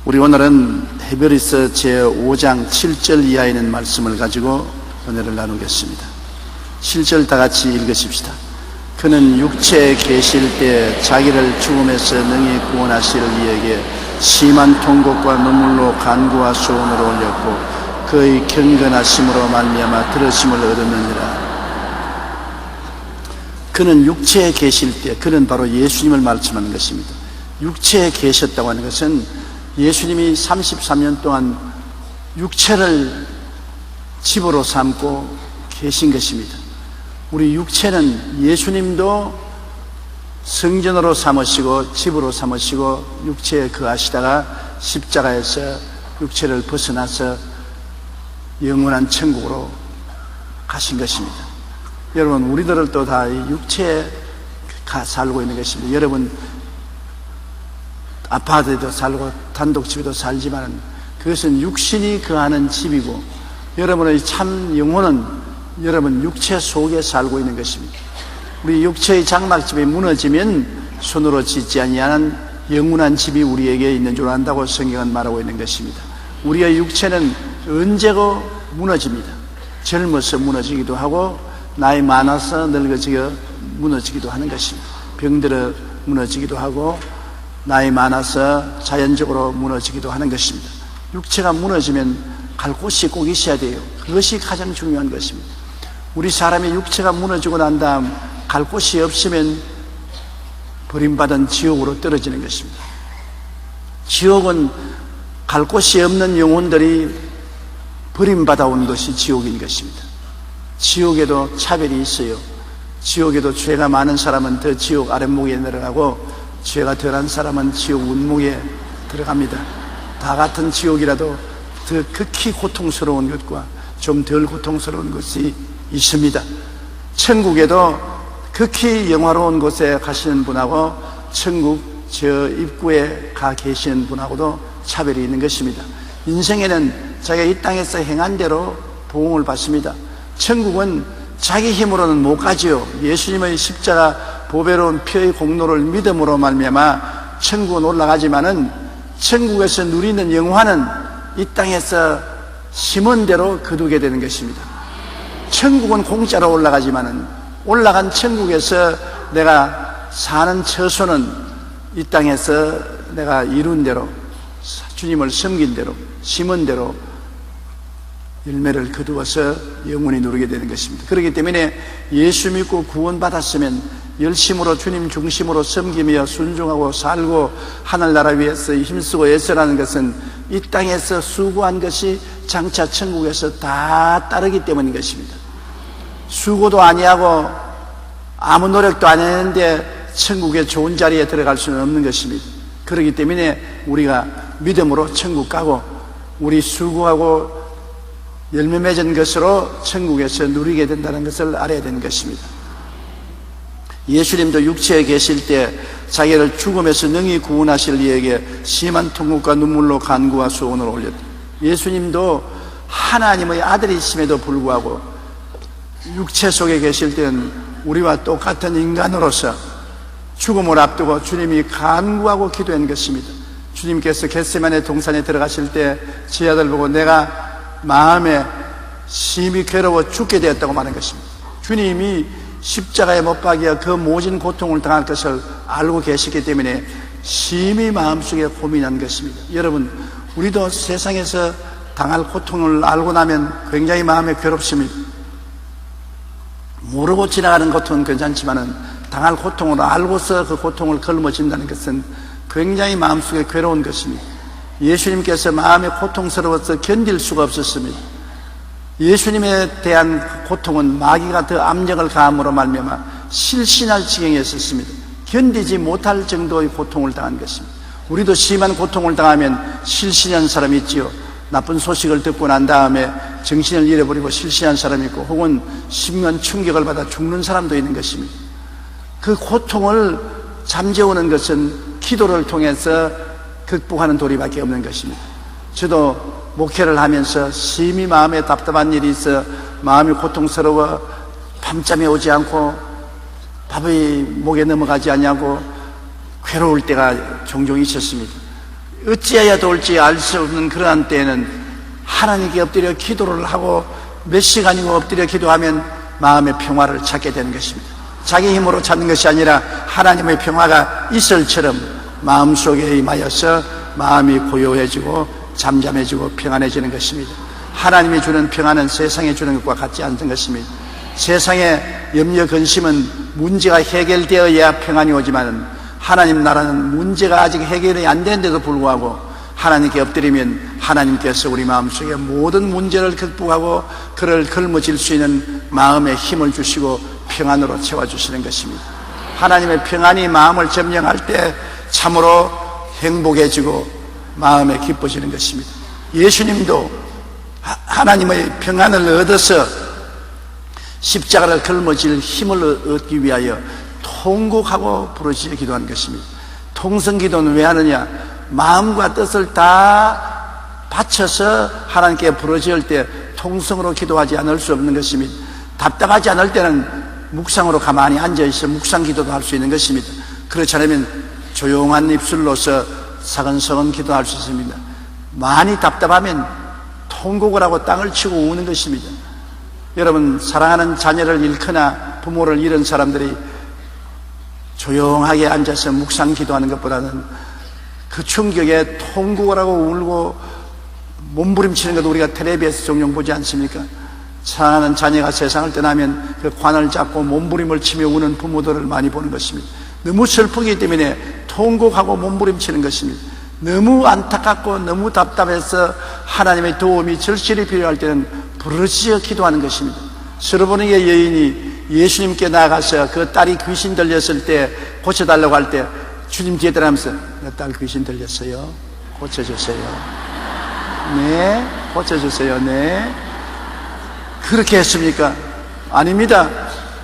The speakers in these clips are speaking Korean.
우리 오늘은 헤브리서 제5장 7절 이하에 있는 말씀을 가지고 은혜를 나누겠습니다. 7절 다 같이 읽으십시다. 그는 육체에 계실 때 자기를 죽음에서 능히 구원하실 이에게 심한 통곡과 눈물로 간구와 소원을 올렸고 그의 경건하심으로 말미암아 들으심을 얻었느니라. 그는 육체에 계실 때, 그는 바로 예수님을 말씀하는 것입니다. 육체에 계셨다고 하는 것은 예수님이 33년 동안 육체를 집으로 삼고 계신 것입니다. 우리 육체는 예수님도 성전으로 삼으시고 집으로 삼으시고 육체에 거하시다가 십자가에서 육체를 벗어나서 영원한 천국으로 가신 것입니다. 여러분, 우리들도 다 육체에 살고 있는 것입니다. 여러분, 아파트에도 살고 단독집에도 살지만 그것은 육신이 거하는 집이고 여러분의 참 영혼은 여러분 육체 속에 살고 있는 것입니다. 우리 육체의 장막집이 무너지면 손으로 짓지 아니하는 영원한 집이 우리에게 있는 줄 안다고 성경은 말하고 있는 것입니다. 우리의 육체는 언제고 무너집니다. 젊어서 무너지기도 하고 나이 많아서 늙어지고 무너지기도 하는 것입니다. 병들어 무너지기도 하고 나이 많아서 자연적으로 무너지기도 하는 것입니다. 육체가 무너지면 갈 곳이 꼭 있어야 돼요. 그것이 가장 중요한 것입니다. 우리 사람의 육체가 무너지고 난 다음 갈 곳이 없으면 버림받은 지옥으로 떨어지는 것입니다. 지옥은 갈 곳이 없는 영혼들이 버림받아 온 것이 지옥인 것입니다. 지옥에도 차별이 있어요. 지옥에도 죄가 많은 사람은 더 지옥 아랫목에 내려가고 죄가 덜한 사람은 지옥 윗목에 들어갑니다. 다 같은 지옥이라도 더 극히 고통스러운 것과 좀 덜 고통스러운 것이 있습니다. 천국에도 극히 영화로운 곳에 가시는 분하고 천국 저 입구에 가 계시는 분하고도 차별이 있는 것입니다. 인생에는 자기가 이 땅에서 행한 대로 보응을 받습니다. 천국은 자기 힘으로는 못 가지요. 예수님의 십자가 보배로운 피의 공로를 믿음으로 말미암아 천국은 올라가지만은 천국에서 누리는 영화는 이 땅에서 심은 대로 거두게 되는 것입니다. 천국은 공짜로 올라가지만은 올라간 천국에서 내가 사는 처소는 이 땅에서 내가 이룬 대로 주님을 섬긴 대로 심은 대로 열매를 거두어서 영원히 누리게 되는 것입니다. 그렇기 때문에 예수 믿고 구원받았으면 열심으로 주님 중심으로 섬기며 순종하고 살고 하늘나라 위해서 힘쓰고 애쓰라는 것은 이 땅에서 수고한 것이 장차 천국에서 다 따르기 때문인 것입니다. 수고도 아니하고 아무 노력도 안 했는데 천국의 좋은 자리에 들어갈 수는 없는 것입니다. 그렇기 때문에 우리가 믿음으로 천국 가고 우리 수고하고 열매 맺은 것으로 천국에서 누리게 된다는 것을 알아야 되는 것입니다. 예수님도 육체에 계실 때 자기를 죽음에서 능히 구원하실 이에게 심한 통곡과 눈물로 간구와 소원을 올렸다. 예수님도 하나님의 아들이심에도 불구하고 육체 속에 계실 때는 우리와 똑같은 인간으로서 죽음을 앞두고 주님이 간구하고 기도한 것입니다. 주님께서 겟세마네 동산에 들어가실 때 제 아들 보고 내가 마음에 심히 괴로워 죽게 되었다고 말한 것입니다. 주님이 십자가에 못 박여 그 모진 고통을 당할 것을 알고 계시기 때문에 심히 마음속에 고민한 것입니다. 여러분, 우리도 세상에서 당할 고통을 알고 나면 굉장히 마음에 괴롭습니다. 모르고 지나가는 고통은 괜찮지만은 당할 고통을 알고서 그 고통을 걸머진다는 것은 굉장히 마음속에 괴로운 것입니다. 예수님께서 마음이 고통스러워서 견딜 수가 없었습니다. 예수님에 대한 고통은 마귀가 더 압력을 가함으로 말미암아 실신할 지경이었습니다. 견디지 못할 정도의 고통을 당한 것입니다. 우리도 심한 고통을 당하면 실신한 사람이 있지요. 나쁜 소식을 듣고 난 다음에 정신을 잃어버리고 실신한 사람이 있고 혹은 심한 충격을 받아 죽는 사람도 있는 것입니다. 그 고통을 잠재우는 것은 기도를 통해서 극복하는 도리밖에 없는 것입니다. 저도 목회를 하면서 심히 마음에 답답한 일이 있어 마음이 고통스러워 밤잠이 오지 않고 밥이 목에 넘어가지 않냐고 괴로울 때가 종종 있었습니다. 어찌해야 도울지 알 수 없는 그러한 때에는 하나님께 엎드려 기도를 하고 몇 시간이고 엎드려 기도하면 마음의 평화를 찾게 되는 것입니다. 자기 힘으로 찾는 것이 아니라 하나님의 평화가 있을처럼 마음속에 임하여서 마음이 고요해지고 잠잠해지고 평안해지는 것입니다. 하나님이 주는 평안은 세상에 주는 것과 같지 않은 것입니다. 세상의 염려 근심은 문제가 해결되어야 평안이 오지만 하나님 나라는 문제가 아직 해결이 안 되는데도 불구하고 하나님께 엎드리면 하나님께서 우리 마음속에 모든 문제를 극복하고 그를 걸머쥘 수 있는 마음의 힘을 주시고 평안으로 채워주시는 것입니다. 하나님의 평안이 마음을 점령할 때 참으로 행복해지고 마음에 기뻐지는 것입니다. 예수님도 하나님의 평안을 얻어서 십자가를 걸머쥘 힘을 얻기 위하여 통곡하고 부르짖어 기도한 것입니다. 통성기도는 왜 하느냐? 마음과 뜻을 다 바쳐서 하나님께 부르짖을 때 통성으로 기도하지 않을 수 없는 것입니다. 답답하지 않을 때는 묵상으로 가만히 앉아있어 묵상기도도 할 수 있는 것입니다. 그렇지 않으면 조용한 입술로서 사근사근 기도할 수 있습니다. 많이 답답하면 통곡을 하고 땅을 치고 우는 것입니다. 여러분, 사랑하는 자녀를 잃거나 부모를 잃은 사람들이 조용하게 앉아서 묵상 기도하는 것보다는 그 충격에 통곡을 하고 울고 몸부림치는 것도 우리가 텔레비에서 종종 보지 않습니까? 사랑하는 자녀가 세상을 떠나면 그 관을 잡고 몸부림을 치며 우는 부모들을 많이 보는 것입니다. 너무 슬프기 때문에 통곡하고 몸부림치는 것입니다. 너무 안타깝고 너무 답답해서 하나님의 도움이 절실히 필요할 때는 부르짖어 기도하는 것입니다. 스르보니게 여인이 예수님께 나가서 그 딸이 귀신 들렸을 때 고쳐달라고 할 때 주님 뒤에 따라하면서 내 딸 귀신 들렸어요. 고쳐주세요. 네, 고쳐주세요. 네. 그렇게 했습니까? 아닙니다.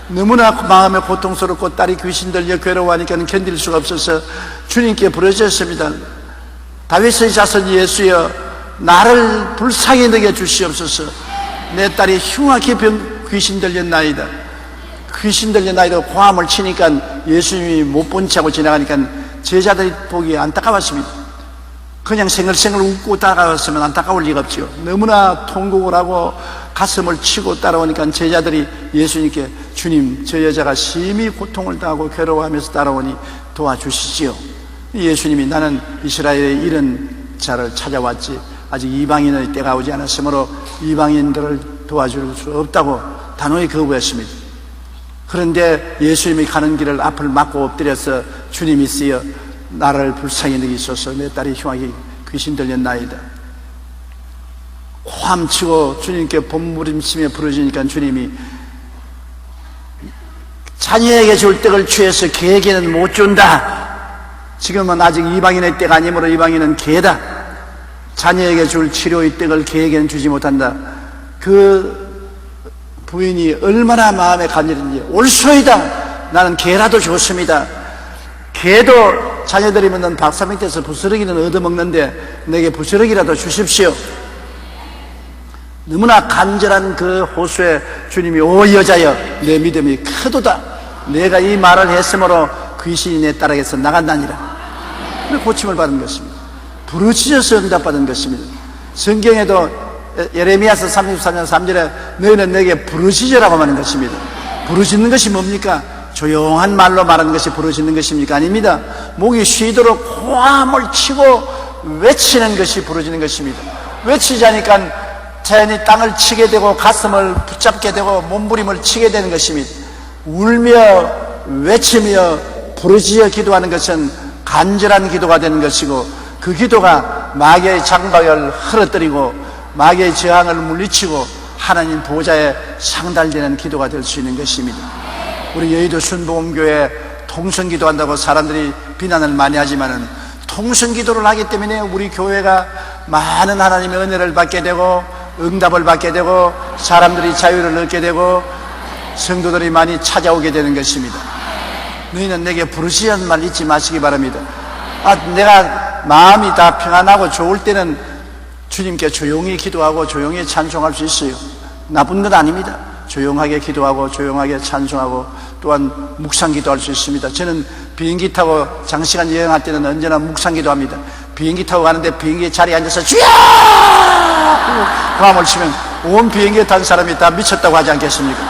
너무나 마음에 고통스럽고 딸이 귀신 들려 괴로워하니까 견딜 수가 없어서 주님께 부르짖었습니다. 다윗의 자손 예수여, 나를 불쌍히 여겨 주시옵소서. 내 딸이 흉악히 귀신 들렸나이다. 귀신 들렸나이다. 고함을 치니까 예수님이 못 본 채 하고 지나가니까 제자들이 보기에 안타까웠습니다. 그냥 생글생글 웃고 따라갔으면 안타까울 리가 없지요. 너무나 통곡을 하고 가슴을 치고 따라오니까 제자들이 예수님께 주님, 저 여자가 심히 고통을 당하고 괴로워하면서 따라오니 도와주시지요. 예수님이 나는 이스라엘의 이런 자를 찾아왔지 아직 이방인의 때가 오지 않았으므로 이방인들을 도와줄 수 없다고 단호히 거부했습니다. 그런데 예수님이 가는 길을 앞을 막고 엎드려서 주님이 쓰여 나를 불쌍히 여기소서. 내 딸이 흉하게 귀신 들렸나이다. 고함치고 주님께 몸부림치며 부르짖으니까 주님이 자녀에게 줄 떡을 취해서 개에게는 못 준다. 지금은 아직 이방인의 때가 아니므로 이방인은 개다. 자녀에게 줄 치료의 떡을 개에게는 주지 못한다. 그 부인이 얼마나 마음에 간절한지, 옳소이다. 나는 개라도 좋습니다. 개도 자녀들이면 박사 밑에서 부스러기는 얻어먹는데 내게 부스러기라도 주십시오. 너무나 간절한 그 호소에 주님이 오 여자여, 내 믿음이 크도다. 내가 이 말을 했으므로 귀신이 내 딸에게서 나간다니라. 고침을 받은 것입니다. 부르짖어서 응답받은 것입니다. 성경에도 예레미야서 34년 3절에 너희는 내게 부르짖으라고 하는 것입니다. 부르짖는 것이 뭡니까? 조용한 말로 말하는 것이 부르짖는 것입니까? 아닙니다. 목이 쉬도록 고함을 치고 외치는 것이 부르짖는 것입니다. 외치지 않으니까 자연히 땅을 치게 되고 가슴을 붙잡게 되고 몸부림을 치게 되는 것입니다. 울며 외치며 부르짖어 기도하는 것은 간절한 기도가 되는 것이고, 그 기도가 마귀의 장박을 흐러뜨리고 마귀의 저항을 물리치고 하나님 보좌에 상달되는 기도가 될 수 있는 것입니다. 우리 여의도 순복음교회 통성기도 한다고 사람들이 비난을 많이 하지만은 통성기도를 하기 때문에 우리 교회가 많은 하나님의 은혜를 받게 되고 응답을 받게 되고 사람들이 자유를 얻게 되고 성도들이 많이 찾아오게 되는 것입니다. 너희는 내게 부르짖는 말 잊지 마시기 바랍니다. 내가 마음이 다 평안하고 좋을 때는 주님께 조용히 기도하고 조용히 찬송할 수 있어요. 나쁜 건 아닙니다. 조용하게 기도하고 조용하게 찬송하고 또한 묵상기도 할 수 있습니다. 저는 비행기 타고 장시간 여행할 때는 언제나 묵상기도 합니다. 비행기 타고 가는데 비행기 자리에 앉아서 주야! 고함을 치면 온 비행기에 탄 사람이 다 미쳤다고 하지 않겠습니까?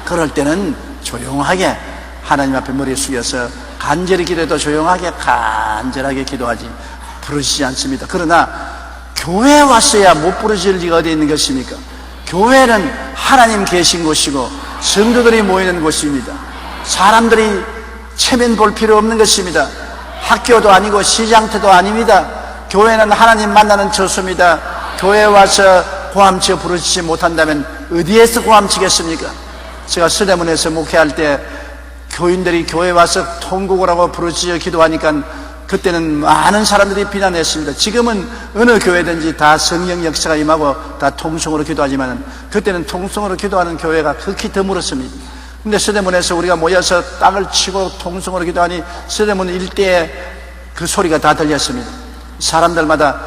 그럴 때는 조용하게 하나님 앞에 머리 숙여서 간절히 기도해도 조용하게 간절하게 기도하지 부르시지 않습니다. 그러나 교회에 왔어야 못 부르실 리가 어디 있는 것입니까? 교회는 하나님 계신 곳이고 성도들이 모이는 곳입니다. 사람들이 체면 볼 필요 없는 것입니다. 학교도 아니고 시장터도 아닙니다. 교회는 하나님 만나는 처소입니다. 교회에 와서 고함쳐 부르시지 못한다면 어디에서 고함치겠습니까? 제가 서대문에서 목회할 때 교인들이 교회에 와서 통곡을 하고 부르짖어 기도하니까 그때는 많은 사람들이 비난했습니다. 지금은 어느 교회든지 다 성령 역사가 임하고 다 통성으로 기도하지만 그때는 통성으로 기도하는 교회가 극히 드물었습니다. 근데 서대문에서 우리가 모여서 땅을 치고 통성으로 기도하니 서대문 일대에 그 소리가 다 들렸습니다. 사람들마다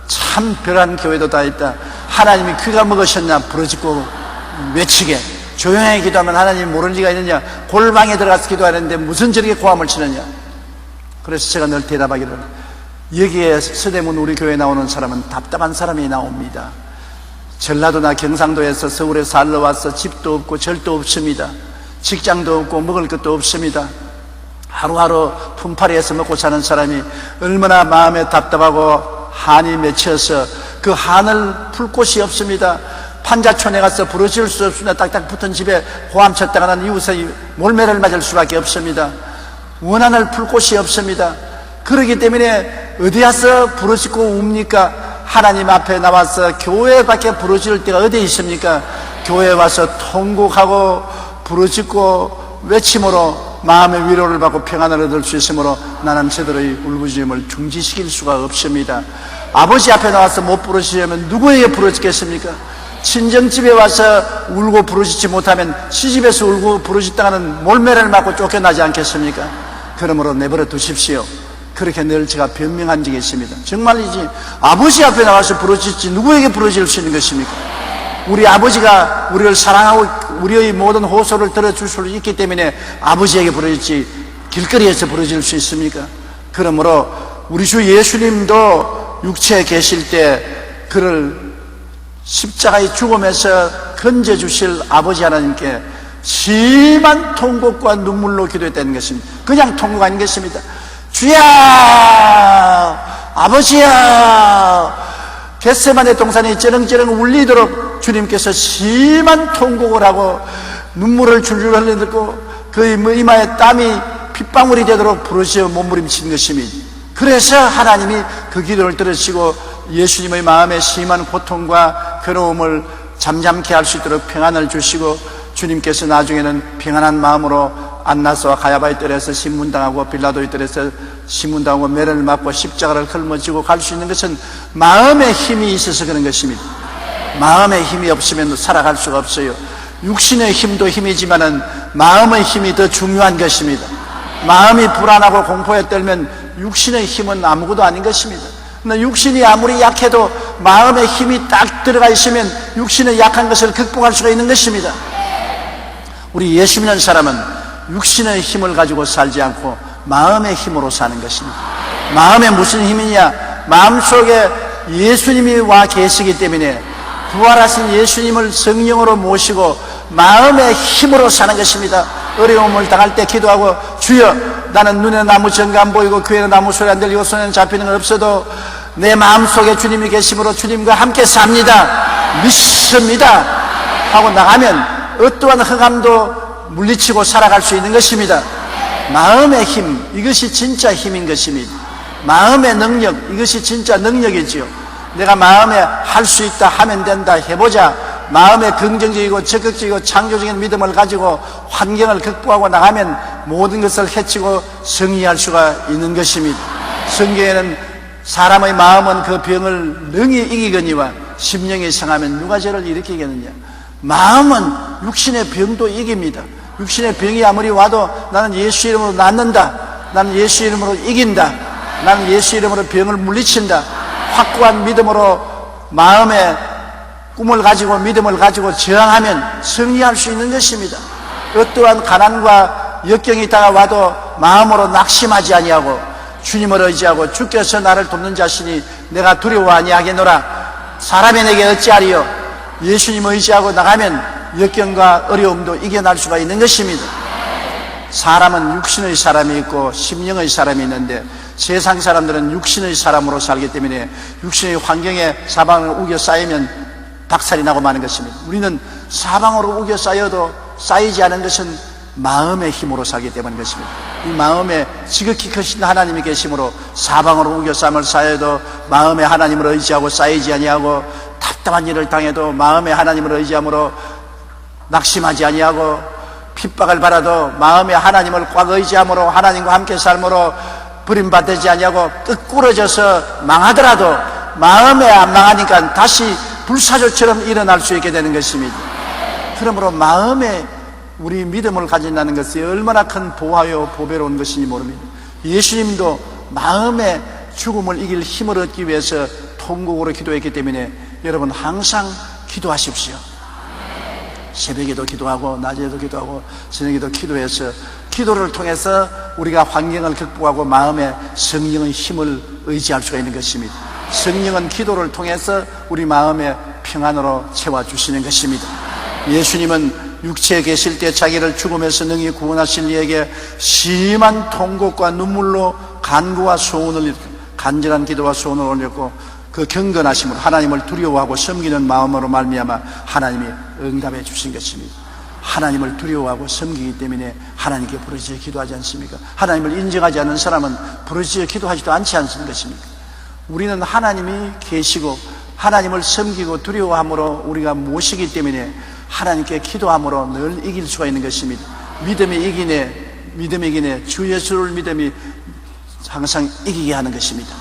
참 별한 교회도 다 있다. 하나님이 귀가 먹으셨냐 부르짖고 외치게. 조용하게 기도하면 하나님이 모를 리가 있느냐. 골방에 들어가서 기도하는데 무슨 저렇게 고함을 치느냐. 그래서 제가 늘 대답하기를, 여기에 서대문 우리 교회에 나오는 사람은 답답한 사람이 나옵니다. 전라도나 경상도에서 서울에 살러 와서 집도 없고 절도 없습니다. 직장도 없고 먹을 것도 없습니다. 하루하루 품팔이해서 먹고 사는 사람이 얼마나 마음에 답답하고 한이 맺혀서 그 한을 풀 곳이 없습니다. 판자촌에 가서 부르짖을 수 없습니다. 딱딱 붙은 집에 고함 쳤다가는 이웃의 몰매를 맞을 수밖에 없습니다. 원한을 풀 곳이 없습니다. 그렇기 때문에 어디 와서 부르짖고 웁니까? 하나님 앞에 나와서 교회 밖에 부르짖을 때가 어디 있습니까? 교회에 와서 통곡하고 부르짖고 외침으로 마음의 위로를 받고 평안을 얻을 수 있으므로 나는 저들의 울부짖음을 중지시킬 수가 없습니다. 아버지 앞에 나와서 못 부르짖으면 누구에게 부르짖겠습니까? 친정집에 와서 울고 부르짖지 못하면 시집에서 울고 부르짖다가는 몰매를 맞고 쫓겨나지 않겠습니까? 그러므로 내버려 두십시오. 그렇게 늘 제가 변명한 적이 있습니다. 정말이지 아버지 앞에 나와서 부르짖지 누구에게 부르짖을 수 있는 것입니까? 우리 아버지가 우리를 사랑하고 우리의 모든 호소를 들어줄 수 있기 때문에 아버지에게 부르짖지 길거리에서 부르짖을 수 있습니까? 그러므로 우리 주 예수님도 육체에 계실 때 그를 십자가의 죽음에서 건져주실 아버지 하나님께 심한 통곡과 눈물로 기도했다는 것입니다. 그냥 통곡 아닌 것입니다. 주야, 아버지야, 겟세마네 동산이 쩌렁쩌렁 울리도록 주님께서 심한 통곡을 하고 눈물을 줄줄 흘리고 그의 이마에 땀이 핏방울이 되도록 부르짖어 몸부림친 것입니다. 그래서 하나님이 그 기도를 들으시고 예수님의 마음에 심한 고통과 괴로움을 잠잠케 할 수 있도록 평안을 주시고 주님께서 나중에는 평안한 마음으로 안나스와 가야바의 뜰에서 신문당하고 빌라도의 뜰에서 신문당하고 매를 맞고 십자가를 짊어지고 갈 수 있는 것은 마음의 힘이 있어서 그런 것입니다. 마음의 힘이 없으면 살아갈 수가 없어요. 육신의 힘도 힘이지만은 마음의 힘이 더 중요한 것입니다. 마음이 불안하고 공포에 떨면 육신의 힘은 아무것도 아닌 것입니다. 근데 육신이 아무리 약해도 마음의 힘이 딱 들어가 있으면 육신의 약한 것을 극복할 수가 있는 것입니다. 우리 예수 믿는 사람은 육신의 힘을 가지고 살지 않고 마음의 힘으로 사는 것입니다. 마음에 무슨 힘이냐? 마음속에 예수님이 와 계시기 때문에 부활하신 예수님을 성령으로 모시고 마음의 힘으로 사는 것입니다. 어려움을 당할 때 기도하고, 주여, 나는 눈에는 아무 증거 안 보이고 귀에는 아무 소리 안 들리고 손에는 잡히는 건 없어도 내 마음속에 주님이 계심으로 주님과 함께 삽니다, 믿습니다 하고 나가면 어떠한 흑암도 물리치고 살아갈 수 있는 것입니다. 마음의 힘, 이것이 진짜 힘인 것입니다. 마음의 능력, 이것이 진짜 능력이지요. 내가 마음에 할 수 있다, 하면 된다, 해보자, 마음의 긍정적이고 적극적이고 창조적인 믿음을 가지고 환경을 극복하고 나가면 모든 것을 해치고 승리할 수가 있는 것입니다. 성경에는 사람의 마음은 그 병을 능히 이기거니와 심령이 상하면 누가 저를 일으키겠느냐. 마음은 육신의 병도 이깁니다. 육신의 병이 아무리 와도 나는 예수 이름으로 낫는다, 나는 예수 이름으로 이긴다, 나는 예수 이름으로 병을 물리친다, 확고한 믿음으로 마음의 꿈을 가지고 믿음을 가지고 저항하면 승리할 수 있는 것입니다. 어떠한 가난과 역경이 다가와도 마음으로 낙심하지 아니하고 주님을 의지하고 주께서 나를 돕는 자신이 내가 두려워 아니하겠노라. 사람이 내게 어찌하리요. 예수님을 의지하고 나가면 역경과 어려움도 이겨낼 수가 있는 것입니다. 사람은 육신의 사람이 있고 심령의 사람이 있는데 세상 사람들은 육신의 사람으로 살기 때문에 육신의 환경에 사방을 우겨 쌓이면 박살이 나고 마는 것입니다. 우리는 사방으로 우겨 쌓여도 쌓이지 않은 것은 마음의 힘으로 살기 때문인 것입니다. 이 마음에 지극히 크신 하나님이 계심으로 사방으로 우겨 쌓여도 마음에 하나님을 의지하고 쌓이지 아니하고 답답한 일을 당해도 마음에 하나님을 의지함으로 낙심하지 아니하고 핍박을 받아도 마음에 하나님을 꽉 의지함으로 하나님과 함께 삶으로 버림받지 아니하고 끄꾸러져서 망하더라도 마음에 안 망하니까 다시 불사조처럼 일어날 수 있게 되는 것입니다. 그러므로 마음에 우리 믿음을 가진다는 것이 얼마나 큰 보화요 보배로운 것인지 모릅니다. 예수님도 마음의 죽음을 이길 힘을 얻기 위해서 통곡으로 기도했기 때문에 여러분 항상 기도하십시오. 새벽에도 기도하고 낮에도 기도하고 저녁에도 기도해서 기도를 통해서 우리가 환경을 극복하고 마음에 성령의 힘을 의지할 수가 있는 것입니다. 성령은 기도를 통해서 우리 마음의 평안으로 채워주시는 것입니다. 예수님은 육체에 계실 때 자기를 죽음에서 능히 구원하실 이에게 심한 통곡과 눈물로 간구와 소원을 일으켜 간절한 기도와 소원을 올렸고 그 경건하심으로 하나님을 두려워하고 섬기는 마음으로 말미암아 하나님이 응답해 주신 것입니다. 하나님을 두려워하고 섬기기 때문에 하나님께 부르짖어 기도하지 않습니까? 하나님을 인정하지 않는 사람은 부르짖어 기도하지도 않지 않습니까? 우리는 하나님이 계시고 하나님을 섬기고 두려워함으로 우리가 모시기 때문에 하나님께 기도함으로 늘 이길 수가 있는 것입니다. 믿음이 이기네 주 예수를 믿음이 항상 이기게 하는 것입니다.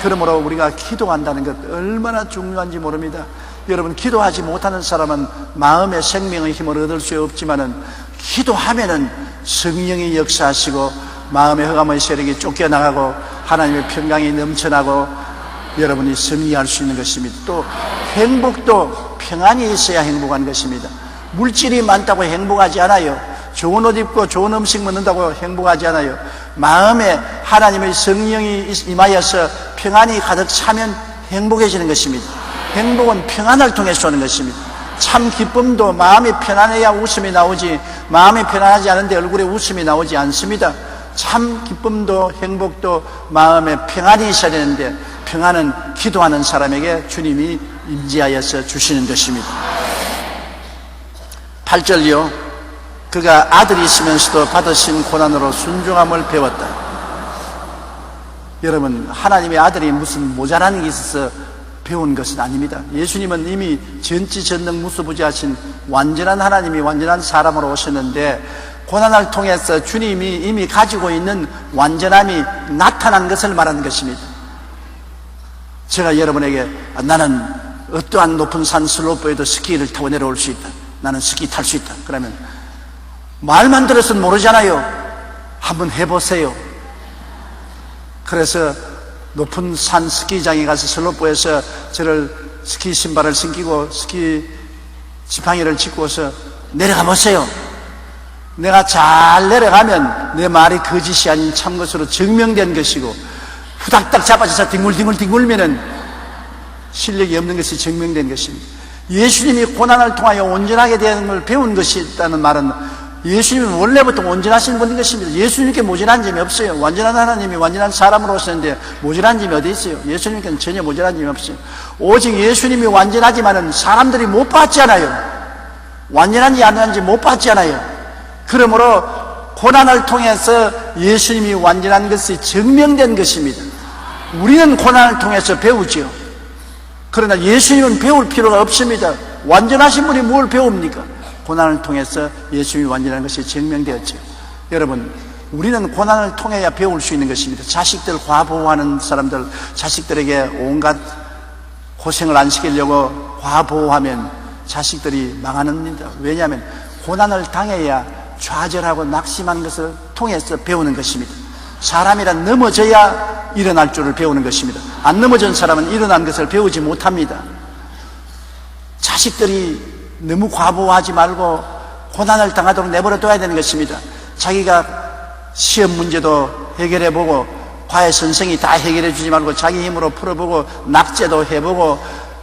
그러므로 우리가 기도한다는 것 얼마나 중요한지 모릅니다. 여러분, 기도하지 못하는 사람은 마음의 생명의 힘을 얻을 수 없지만은 기도하면은 성령이 역사하시고 마음의 흑암의 세력이 쫓겨나가고 하나님의 평강이 넘쳐나고 여러분이 승리할 수 있는 것입니다. 또 행복도 평안이 있어야 행복한 것입니다. 물질이 많다고 행복하지 않아요. 좋은 옷 입고 좋은 음식 먹는다고 행복하지 않아요. 마음에 하나님의 성령이 임하여서 평안이 가득 차면 행복해지는 것입니다. 행복은 평안을 통해서 오는 것입니다. 참 기쁨도 마음이 편안해야 웃음이 나오지 마음이 편안하지 않은데 얼굴에 웃음이 나오지 않습니다. 참 기쁨도 행복도 마음에 평안이 있어야 되는데 평안은 기도하는 사람에게 주님이 임재하여서 주시는 것입니다. 8절이요. 그가 아들이 있으면서도 받으신 고난으로 순종함을 배웠다. 여러분, 하나님의 아들이 무슨 모자라는 게 있어서 배운 것은 아닙니다. 예수님은 이미 전지전능무수부지하신 완전한 하나님이 완전한 사람으로 오셨는데 고난을 통해서 주님이 이미 가지고 있는 완전함이 나타난 것을 말하는 것입니다. 제가 여러분에게 나는 어떠한 높은 산 슬로프에도 스키를 타고 내려올 수 있다. 나는 스키 탈 수 있다. 그러면 말만 들어서는 모르잖아요. 한번 해보세요. 그래서 높은 산 스키장에 가서 슬로프에서 저를 스키 신발을 신기고 스키 지팡이를 짚고서 내려가 보세요. 내가 잘 내려가면 내 말이 거짓이 아닌 참것으로 증명된 것이고 후닥닥 잡아져서 뒹굴면은 실력이 없는 것이 증명된 것입니다. 예수님이 고난을 통하여 온전하게 되는 걸 배운 것이 있다는 말은 예수님은 원래부터 온전하신 분인 것입니다. 예수님께 모자란 점이 없어요. 완전한 하나님이 완전한 사람으로 오셨는데 모자란 점이 어디 있어요? 예수님께는 전혀 모자란 점이 없어요. 오직 예수님이 완전하지만은 사람들이 못 봤잖아요. 완전한지 안 완전한지 못 봤잖아요. 그러므로 고난을 통해서 예수님이 완전한 것이 증명된 것입니다. 우리는 고난을 통해서 배우지요. 그러나 예수님은 배울 필요가 없습니다. 완전하신 분이 뭘 배웁니까? 고난을 통해서 예수님이 완전한 것이 증명되었죠. 여러분, 우리는 고난을 통해야 배울 수 있는 것입니다. 자식들 과보호하는 사람들, 자식들에게 온갖 고생을 안 시키려고 과보호하면 자식들이 망하는입니다. 왜냐하면 고난을 당해야 좌절하고 낙심한 것을 통해서 배우는 것입니다. 사람이란 넘어져야 일어날 줄을 배우는 것입니다. 안 넘어진 사람은 일어난 것을 배우지 못합니다. 자식들이 너무 과보호하지 말고 고난을 당하도록 내버려 둬야 되는 것입니다. 자기가 시험 문제도 해결해보고 과외 선생이 다 해결해 주지 말고 자기 힘으로 풀어보고 낙제도 해보고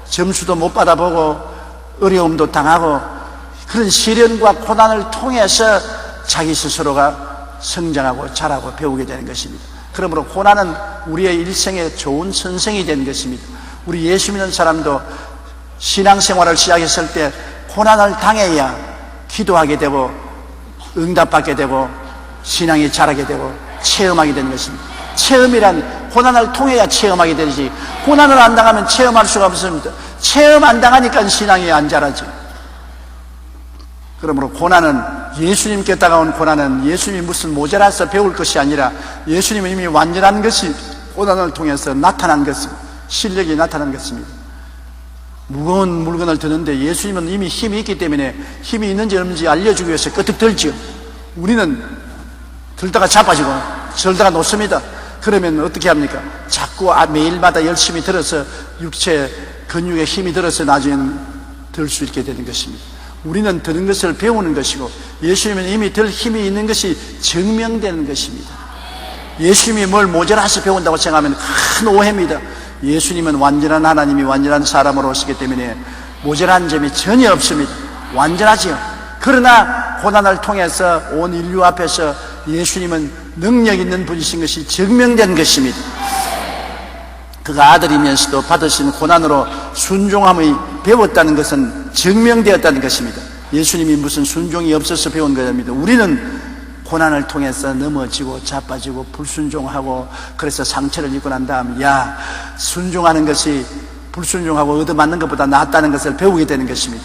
점수도 못 받아보고 어려움도 당하고 그런 시련과 고난을 통해서 자기 스스로가 성장하고 자라고 배우게 되는 것입니다. 그러므로 고난은 우리의 일생의 좋은 선생이 되는 것입니다. 우리 예수 믿는 사람도 신앙생활을 시작했을 때 고난을 당해야 기도하게 되고 응답받게 되고 신앙이 자라게 되고 체험하게 되는 것입니다. 체험이란 고난을 통해야 체험하게 되지 고난을 안 당하면 체험할 수가 없습니다. 체험 안 당하니까 신앙이 안 자라지. 그러므로 고난은 예수님께 다가온 고난은 예수님이 무슨 모자라서 배울 것이 아니라 예수님은 이미 완전한 것이 고난을 통해서 나타난 것입니다. 실력이 나타난 것입니다. 무거운 물건을 드는데 예수님은 이미 힘이 있기 때문에 힘이 있는지 없는지 알려주기 위해서 끄덕 들죠. 우리는 들다가 자빠지고 절다가 놓습니다. 그러면 어떻게 합니까? 자꾸 매일마다 열심히 들어서 육체 근육에 힘이 들어서 나중에는 들 수 있게 되는 것입니다. 우리는 드는 것을 배우는 것이고 예수님은 이미 들 힘이 있는 것이 증명되는 것입니다. 예수님이 뭘 모자라서 배운다고 생각하면 큰 오해입니다. 예수님은 완전한 하나님이 완전한 사람으로 오시기 때문에 모자란 점이 전혀 없습니다. 완전하지요. 그러나 고난을 통해서 온 인류 앞에서 예수님은 능력 있는 분이신 것이 증명된 것입니다. 그가 아들이면서도 받으신 고난으로 순종함을 배웠다는 것은 증명되었다는 것입니다. 예수님이 무슨 순종이 없어서 배운 것입니다. 우리는 고난을 통해서 넘어지고 자빠지고 불순종하고 그래서 상처를 입고 난 다음 순종하는 것이 불순종하고 얻어맞는 것보다 낫다는 것을 배우게 되는 것입니다.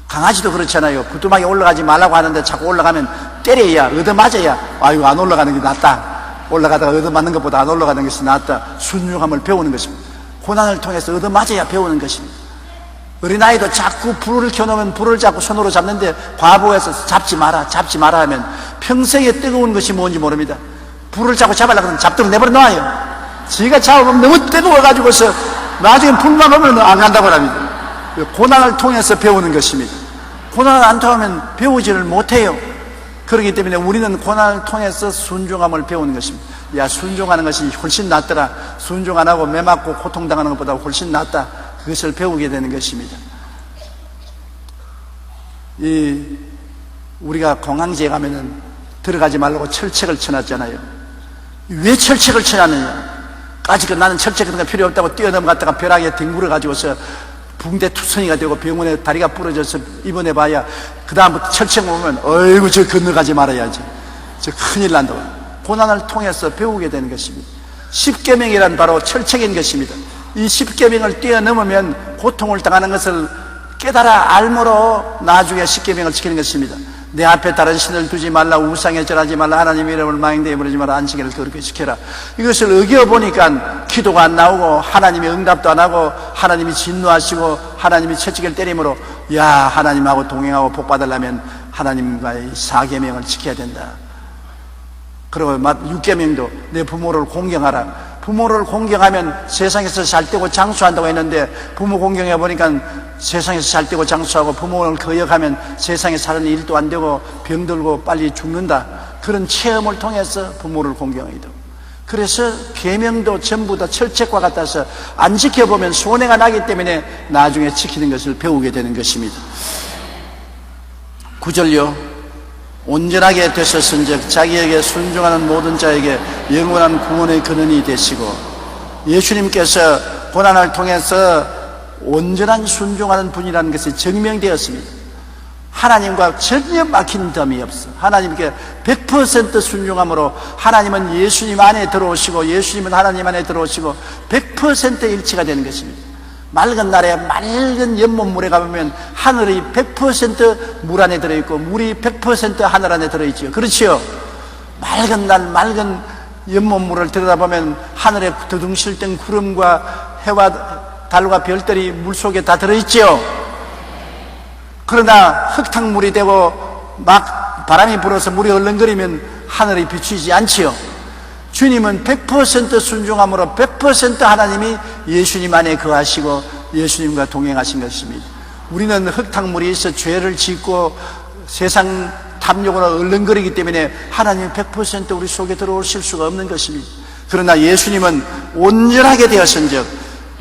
강아지도 그렇잖아요. 부뚜막에 올라가지 말라고 하는데 자꾸 올라가면 때려야 얻어맞아야 안 올라가는 게 낫다. 올라가다가 얻어맞는 것보다 안 올라가는 것이 낫다. 순종함을 배우는 것입니다. 고난을 통해서 얻어맞아야 배우는 것입니다. 어린아이도 자꾸 불을 켜놓으면 불을 자꾸 손으로 잡는데 과부에서 잡지 마라 하면 평생에 뜨거운 것이 뭔지 모릅니다. 불을 자꾸 잡으려고 하면 잡도록 내버려 놔요. 지가 잡으면 너무 뜨거워가지고서 나중에 불만 오면 안 간다고 합니다. 고난을 통해서 배우는 것입니다. 고난을 안 통하면 배우지를 못해요. 그렇기 때문에 우리는 고난을 통해서 순종함을 배우는 것입니다. 순종하는 것이 훨씬 낫더라. 순종 안 하고 매 맞고 고통당하는 것보다 훨씬 낫다. 그것을 배우게 되는 것입니다. 우리가 공항지에 가면은 들어가지 말라고 철책을 쳐놨잖아요. 왜 철책을 쳐놨느냐? 까짓 나는 철책 같은 거 필요 없다고 뛰어넘어갔다가 벼락에 뒹굴어 가지고서 붕대 투성이가 되고 병원에 다리가 부러져서 입원해봐야 그 다음부터 철책 보면 어이구 저 건너가지 말아야지. 저 큰일 난다고. 고난을 통해서 배우게 되는 것입니다. 십계명이란 바로 철책인 것입니다. 이 십계명을 뛰어넘으면 고통을 당하는 것을 깨달아 알므로 나중에 십계명을 지키는 것입니다. 내 앞에 다른 신을 두지 말라, 우상에 절하지 말라, 하나님 이름을 망령되이 부르지 말라, 안식일을 거룩히 지켜라. 이것을 어겨보니까 기도가 안 나오고 하나님이 응답도 안 하고 하나님이 진노하시고 하나님이 채찍을 때림으로 하나님하고 동행하고 복 받으려면 하나님과의 사계명을 지켜야 된다. 그리고 6계명도 내 부모를 공경하라. 부모를 공경하면 세상에서 잘되고 장수한다고 했는데 부모 공경해 보니까 세상에서 잘되고 장수하고 부모를 거역하면 세상에 사는 일도 안 되고 병들고 빨리 죽는다. 그런 체험을 통해서 부모를 공경하게 되고, 그래서 계명도 전부 다 철책과 같아서 안 지켜보면 손해가 나기 때문에 나중에 지키는 것을 배우게 되는 것입니다. 9절요. 온전하게 되셨은즉 자기에게 순종하는 모든 자에게 영원한 구원의 근원이 되시고, 예수님께서 고난을 통해서 온전한 순종하는 분이라는 것이 증명되었습니다. 하나님과 전혀 막힌 점이 없어. 하나님께 100% 순종함으로 하나님은 예수님 안에 들어오시고 예수님은 하나님 안에 들어오시고 100% 일치가 되는 것입니다. 맑은 날에 맑은 연못물에 가보면 하늘이 100% 물 안에 들어있고 물이 100% 하늘 안에 들어있지요. 그렇지요. 맑은 날 맑은 연못물을 들여다보면 하늘에 두둥실등 구름과 해와 달과 별들이 물속에 다 들어있지요. 그러나 흙탕물이 되고 막 바람이 불어서 물이 얼렁거리면 하늘이 비추지 않지요. 주님은 100% 순종함으로 100% 하나님이 예수님 안에 거하시고 예수님과 동행하신 것입니다. 우리는 흙탕물이 있어 죄를 짓고 세상 탐욕으로 얼렁거리기 때문에 하나님이 100% 우리 속에 들어오실 수가 없는 것입니다. 그러나 예수님은 온전하게 되었은즉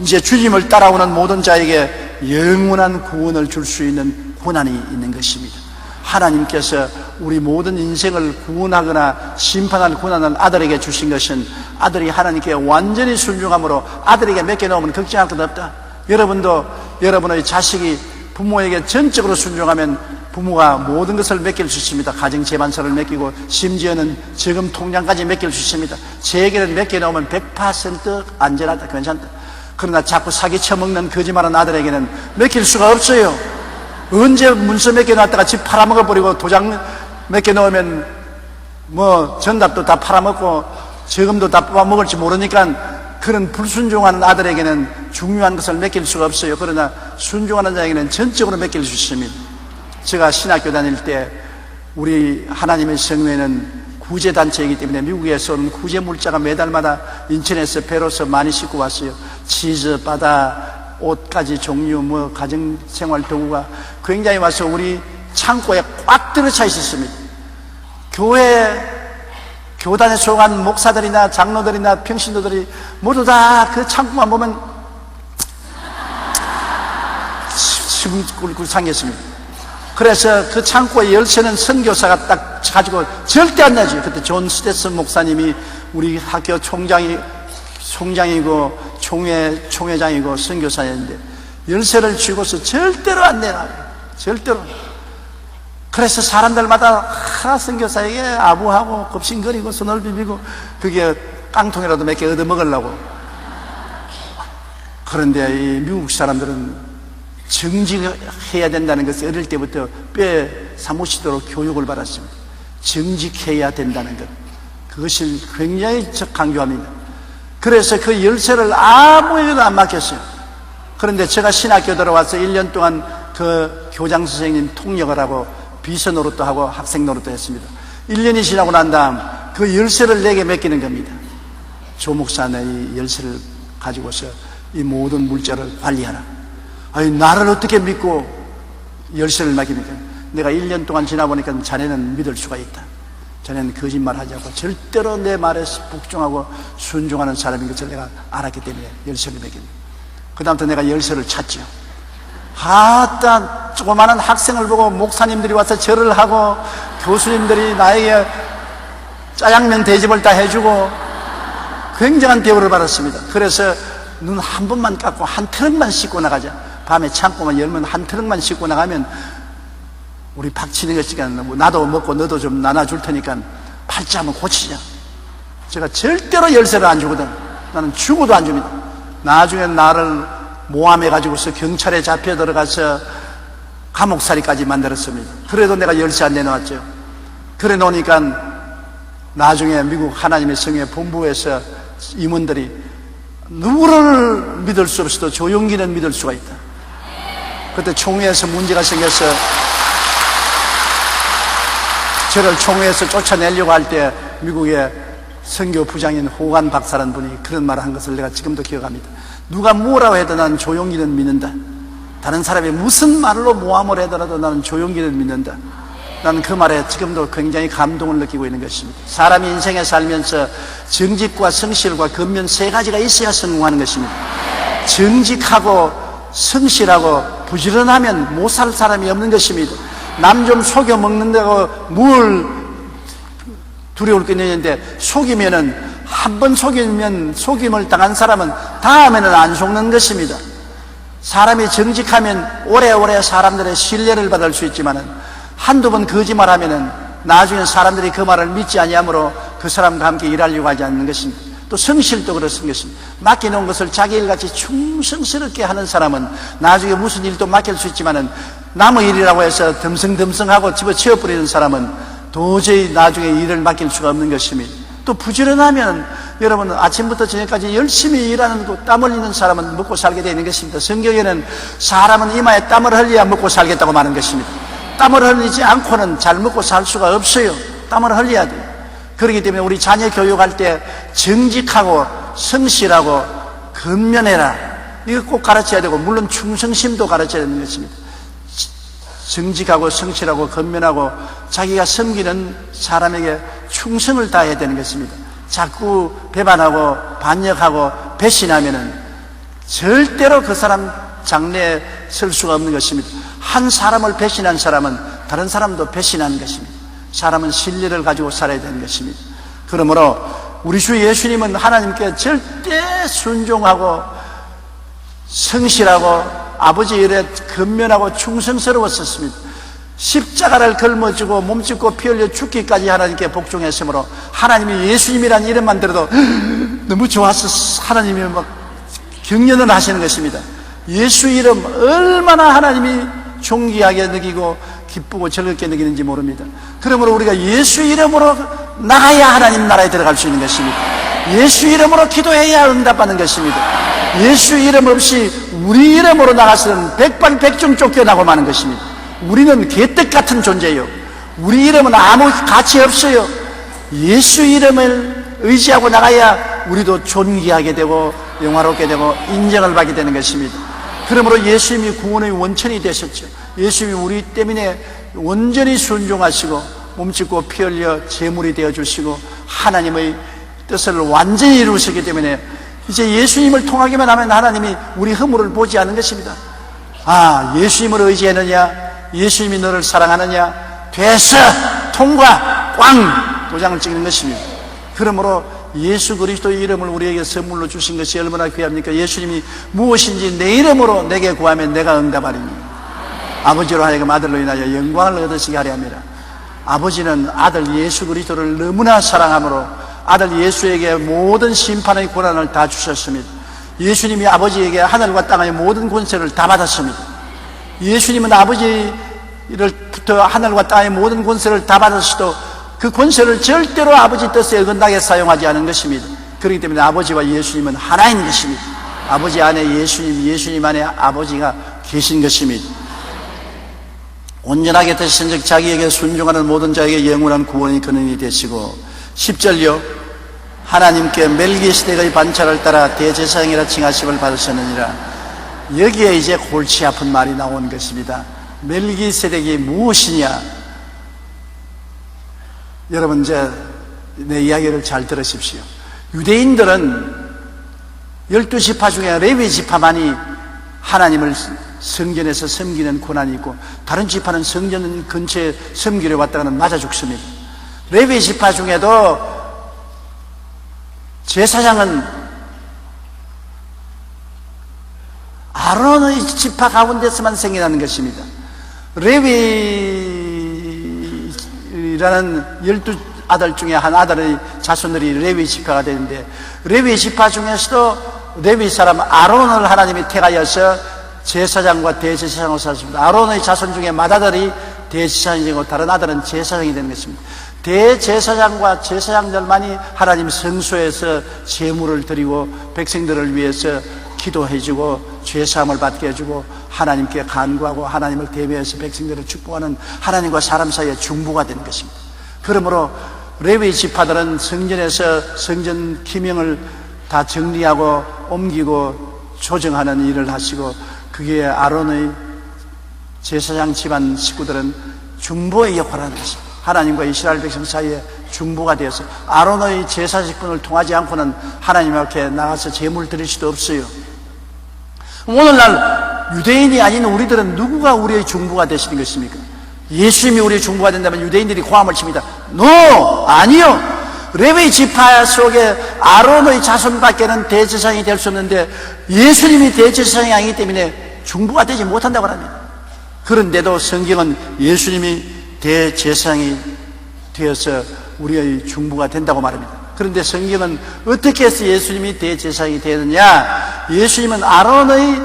이제 주님을 따라오는 모든 자에게 영원한 구원을 줄 수 있는 권한이 있는 것입니다. 하나님께서 우리 모든 인생을 구원하거나 심판할 권한을 아들에게 주신 것은 아들이 하나님께 완전히 순종함으로 아들에게 맡겨놓으면 걱정할 것 없다. 여러분도 여러분의 자식이 부모에게 전적으로 순종하면 부모가 모든 것을 맡길 수 있습니다. 가정 재반사를 맡기고 심지어는 저금 통장까지 맡길 수 있습니다. 제에게는 맡겨놓으면 100% 안전하다, 괜찮다. 그러나 자꾸 사기 쳐먹는 거짓말하는 아들에게는 맡길 수가 없어요. 언제 문서 맡겨놨다가 집 팔아먹어버리고 도장 맡겨놓으면 뭐 전답도 다 팔아먹고 저금도 다 뽑아먹을지 모르니까 그런 불순종하는 아들에게는 중요한 것을 맡길 수가 없어요. 그러나 순종하는 자에게는 전적으로 맡길 수 있습니다. 제가 신학교 다닐 때 우리 하나님의 성회는 구제단체이기 때문에 미국에서 온 구제 물자가 매달마다 인천에서 배로서 많이 싣고 왔어요. 치즈, 바다, 옷까지 종류, 뭐 가정생활 도구가 굉장히 와서 우리 창고에 꽉 들어차 있었습니다. 교단에 속한 목사들이나 장로들이나 평신도들이 모두 다 그 창고만 보면 침 꿀꿀 삼겼습니다. 그래서 그 창고에 열쇠는 선교사가 딱 가지고 절대 안 나죠. 그때 존 스테슨 목사님이 우리 학교 총장이고 총회장이고 선교사였는데 열쇠를 쥐고서 절대로 안 내놔요. 절대로. 그래서 사람들마다 선교사에게 아부하고 겁신거리고 손을 비비고 그게 깡통이라도 몇 개 얻어먹으려고. 그런데 이 미국 사람들은 정직해야 된다는 것을 어릴 때부터 뼈에 사무치도록 교육을 받았습니다. 정직해야 된다는 것, 그것을 굉장히 강조합니다. 그래서 그 열쇠를 아무에게도 안 맡겼어요. 그런데 제가 신학교 들어와서 1년 동안 그 교장 선생님 통역을 하고 비서 노릇도 하고 학생 노릇도 했습니다. 1년이 지나고 난 다음 그 열쇠를 내게 맡기는 겁니다. 조 목사는 이 열쇠를 가지고서 이 모든 물자를 관리하라. 아니, 나를 어떻게 믿고 열쇠를 맡깁니까? 내가 1년 동안 지나보니까 자네는 믿을 수가 있다. 자네는 거짓말 하지 않고 절대로 내 말에 복종하고 순종하는 사람인 것을 내가 알았기 때문에 열쇠를 맡깁니다. 그 다음부터 내가 열쇠를 찾죠. 아따, 조그마한 학생을 보고 목사님들이 와서 절을 하고 교수님들이 나에게 짜장면 대접을 다 해주고 굉장한 대우를 받았습니다. 그래서 눈 한 번만 감고 한 트럭만 씻고 나가자. 밤에 창고만 열면 한 트럭만 씻고 나가면 우리 박치는 것이니까 나도 먹고 너도 좀 나눠줄 테니까 팔자 한번 고치자. 제가 절대로 열쇠를 안 주거든. 나는 죽어도 안 줍니다. 나중에 나를 모함해가지고서 경찰에 잡혀 들어가서 감옥살이까지 만들었습니다. 그래도 내가 열쇠 안 내놓았죠. 그래 놓으니까 나중에 미국 하나님의 성회 본부에서 임원들이 누구를 믿을 수 없어도 조용기는 믿을 수가 있다. 그때 총회에서 문제가 생겨서 저를 총회에서 쫓아내려고 할 때 미국의 선교 부장인 호간 박사라는 분이 그런 말을 한 것을 내가 지금도 기억합니다. 누가 뭐라고 해도 나는 조용기는 믿는다. 다른 사람이 무슨 말로 모함을 하더라도 나는 조용기는 믿는다. 나는 그 말에 지금도 굉장히 감동을 느끼고 있는 것입니다. 사람이 인생에 살면서 정직과 성실과 근면 세 가지가 있어야 성공하는 것입니다. 정직하고 성실하고 부지런하면 못 살 사람이 없는 것입니다. 남 좀 속여 먹는다고 뭘 두려울 게 있는데 속이면은 한 번 속이면 속임을 당한 사람은 다음에는 안 속는 것입니다. 사람이 정직하면 오래오래 사람들의 신뢰를 받을 수 있지만은 한두 번 거짓말하면은 나중에 사람들이 그 말을 믿지 아니하므로 그 사람과 함께 일하려고 하지 않는 것입니다. 또 성실도 그렇습니다. 맡겨놓은 것을 자기 일같이 충성스럽게 하는 사람은 나중에 무슨 일도 맡길 수 있지만은 남의 일이라고 해서 덤성덤성하고 집어치워버리는 사람은 도저히 나중에 일을 맡길 수가 없는 것입니다. 또 부지런하면 여러분 아침부터 저녁까지 열심히 일하는 땀 흘리는 사람은 먹고 살게 되는 것입니다. 성경에는 사람은 이마에 땀을 흘려야 먹고 살겠다고 말하는 것입니다. 땀을 흘리지 않고는 잘 먹고 살 수가 없어요. 땀을 흘려야 돼요. 그렇기 때문에 우리 자녀 교육할 때 정직하고 성실하고 근면해라. 이거 꼭 가르쳐야 되고 물론 충성심도 가르쳐야 되는 것입니다. 정직하고 성실하고 건면하고 자기가 섬기는 사람에게 충성을 다해야 되는 것입니다. 자꾸 배반하고 반역하고 배신하면은 절대로 그 사람 장래에 설 수가 없는 것입니다. 한 사람을 배신한 사람은 다른 사람도 배신하는 것입니다. 사람은 신뢰를 가지고 살아야 되는 것입니다. 그러므로 우리 주 예수님은 하나님께 절대 순종하고 성실하고 아버지 일에 근면하고 충성스러웠었습니다. 십자가를 걸머지고 몸짓고 피 흘려 죽기까지 하나님께 복종했으므로 하나님이 예수님이라는 이름만 들어도 너무 좋아서 하나님이 막 경련을 하시는 것입니다. 예수 이름 얼마나 하나님이 존귀하게 느끼고 기쁘고 즐겁게 느끼는지 모릅니다. 그러므로 우리가 예수 이름으로 나가야 하나님 나라에 들어갈 수 있는 것입니다. 예수 이름으로 기도해야 응답받는 것입니다. 예수 이름 없이 우리 이름으로 나가서는 백발백중 쫓겨나고 마는 것입니다. 우리는 개떡 같은 존재예요. 우리 이름은 아무 가치 없어요. 예수 이름을 의지하고 나가야 우리도 존귀하게 되고 영화롭게 되고 인정을 받게 되는 것입니다. 그러므로 예수님이 구원의 원천이 되셨죠. 예수님이 우리 때문에 온전히 순종하시고 몸짓고 피 흘려 제물이 되어주시고 하나님의 뜻을 완전히 이루셨기 때문에 이제 예수님을 통하기만 하면 하나님이 우리 허물을 보지 않는 것입니다. 아, 예수님을 의지했느냐, 예수님이 너를 사랑하느냐, 돼서 통과, 꽝 도장을 찍는 것입니다. 그러므로 예수 그리스도의 이름을 우리에게 선물로 주신 것이 얼마나 귀합니까? 예수님이 무엇인지 내 이름으로 내게 구하면 내가 응답하리니 아버지로 하여금 아들로 인하여 영광을 얻으시게 하려 합니다. 아버지는 아들 예수 그리스도를 너무나 사랑하므로 아들 예수에게 모든 심판의 권한을 다 주셨습니다. 예수님이 아버지에게 하늘과 땅의 모든 권세를 다 받았습니다. 예수님은 아버지를부터 하늘과 땅의 모든 권세를 다 받았어도 그 권세를 절대로 아버지 뜻에 어긋나게 사용하지 않은 것입니다. 그렇기 때문에 아버지와 예수님은 하나인 것입니다. 아버지 안에 예수님, 예수님 안에 아버지가 계신 것입니다. 온전하게 되신 즉 자기에게 순종하는 모든 자에게 영원한 구원이 근원이 되시고 10절요 하나님께 멜기세덱의 반차를 따라 대제사장이라 칭하심을 받으셨느니라. 여기에 이제 골치 아픈 말이 나온 것입니다. 멜기세덱이 무엇이냐? 여러분 이제 내 이야기를 잘 들으십시오. 유대인들은 12지파 중에 레위 지파만이 하나님을 성전에서 섬기는 권한이 있고 다른 지파는 성전 근처에 섬기려 왔다가는 맞아 죽습니다. 레위 지파 중에도 제사장은 아론의 지파 가운데서만 생겨나는 것입니다. 레위라는 12아들 중에 한 아들의 자손들이 레위 지파가 되는데 레위 지파 중에서도 레위 사람 아론을 하나님이 택하여서 제사장과 대제사장으로 사셨습니다. 아론의 자손 중에 맏아들이 대제사장이 되고 다른 아들은 제사장이 되는 것입니다. 대제사장과 제사장들만이 하나님 성소에서 제물을 드리고 백성들을 위해서 기도해주고 죄사함을 받게 해주고 하나님께 간구하고 하나님을 대면해서 백성들을 축복하는 하나님과 사람 사이의 중보가 되는 것입니다. 그러므로 레위 지파들은 성전에서 성전 기명을 다 정리하고 옮기고 조정하는 일을 하시고 그게 아론의 제사장 집안 식구들은 중보의 역할을 하는 것입니다. 하나님과 이스라엘 백성 사이에 중보가 되어서 아론의 제사 직분을 통하지 않고는 하나님 앞에 나가서 제물 드릴 수도 없어요. 오늘날 유대인이 아닌 우리들은 누구가 우리의 중보가 되시는 것입니까? 예수님이 우리의 중보가 된다면 유대인들이 고함을 칩니다. 아니요. 레위 지파 속에 아론의 자손밖에는 대제사장이 될 수 없는데 예수님이 대제사장이 아니기 때문에 중보가 되지 못한다고 합니다. 그런데도 성경은 예수님이 대제사장이 되어서 우리의 중보가 된다고 말합니다. 그런데 성경은 어떻게 해서 예수님이 대제사장이 되느냐? 예수님은 아론의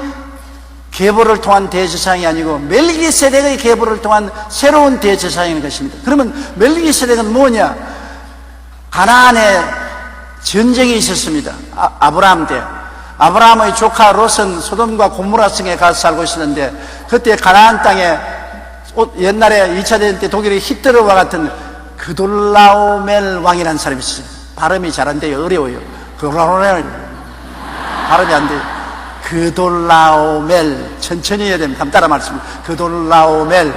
계보를 통한 대제사장이 아니고 멜기세덱의 계보를 통한 새로운 대제사장인 것입니다. 그러면 멜기세덱은 뭐냐? 가나안에 전쟁이 있었습니다. 아브라함 때. 아브라함의 조카 롯은 소돔과 고모라 성에 가서 살고 있었는데 그때 가나안 땅에 옛날에 2차 대전 때 독일의 히틀러와 같은 그돌라오멜 왕이라는 사람이 있어요. 발음이 잘 안 돼요. 어려워요. 그돌라오멜 발음이 안 돼요. 그돌라오멜 천천히 해야 됩니다. 한번 따라 말씀드립니다. 그돌라오멜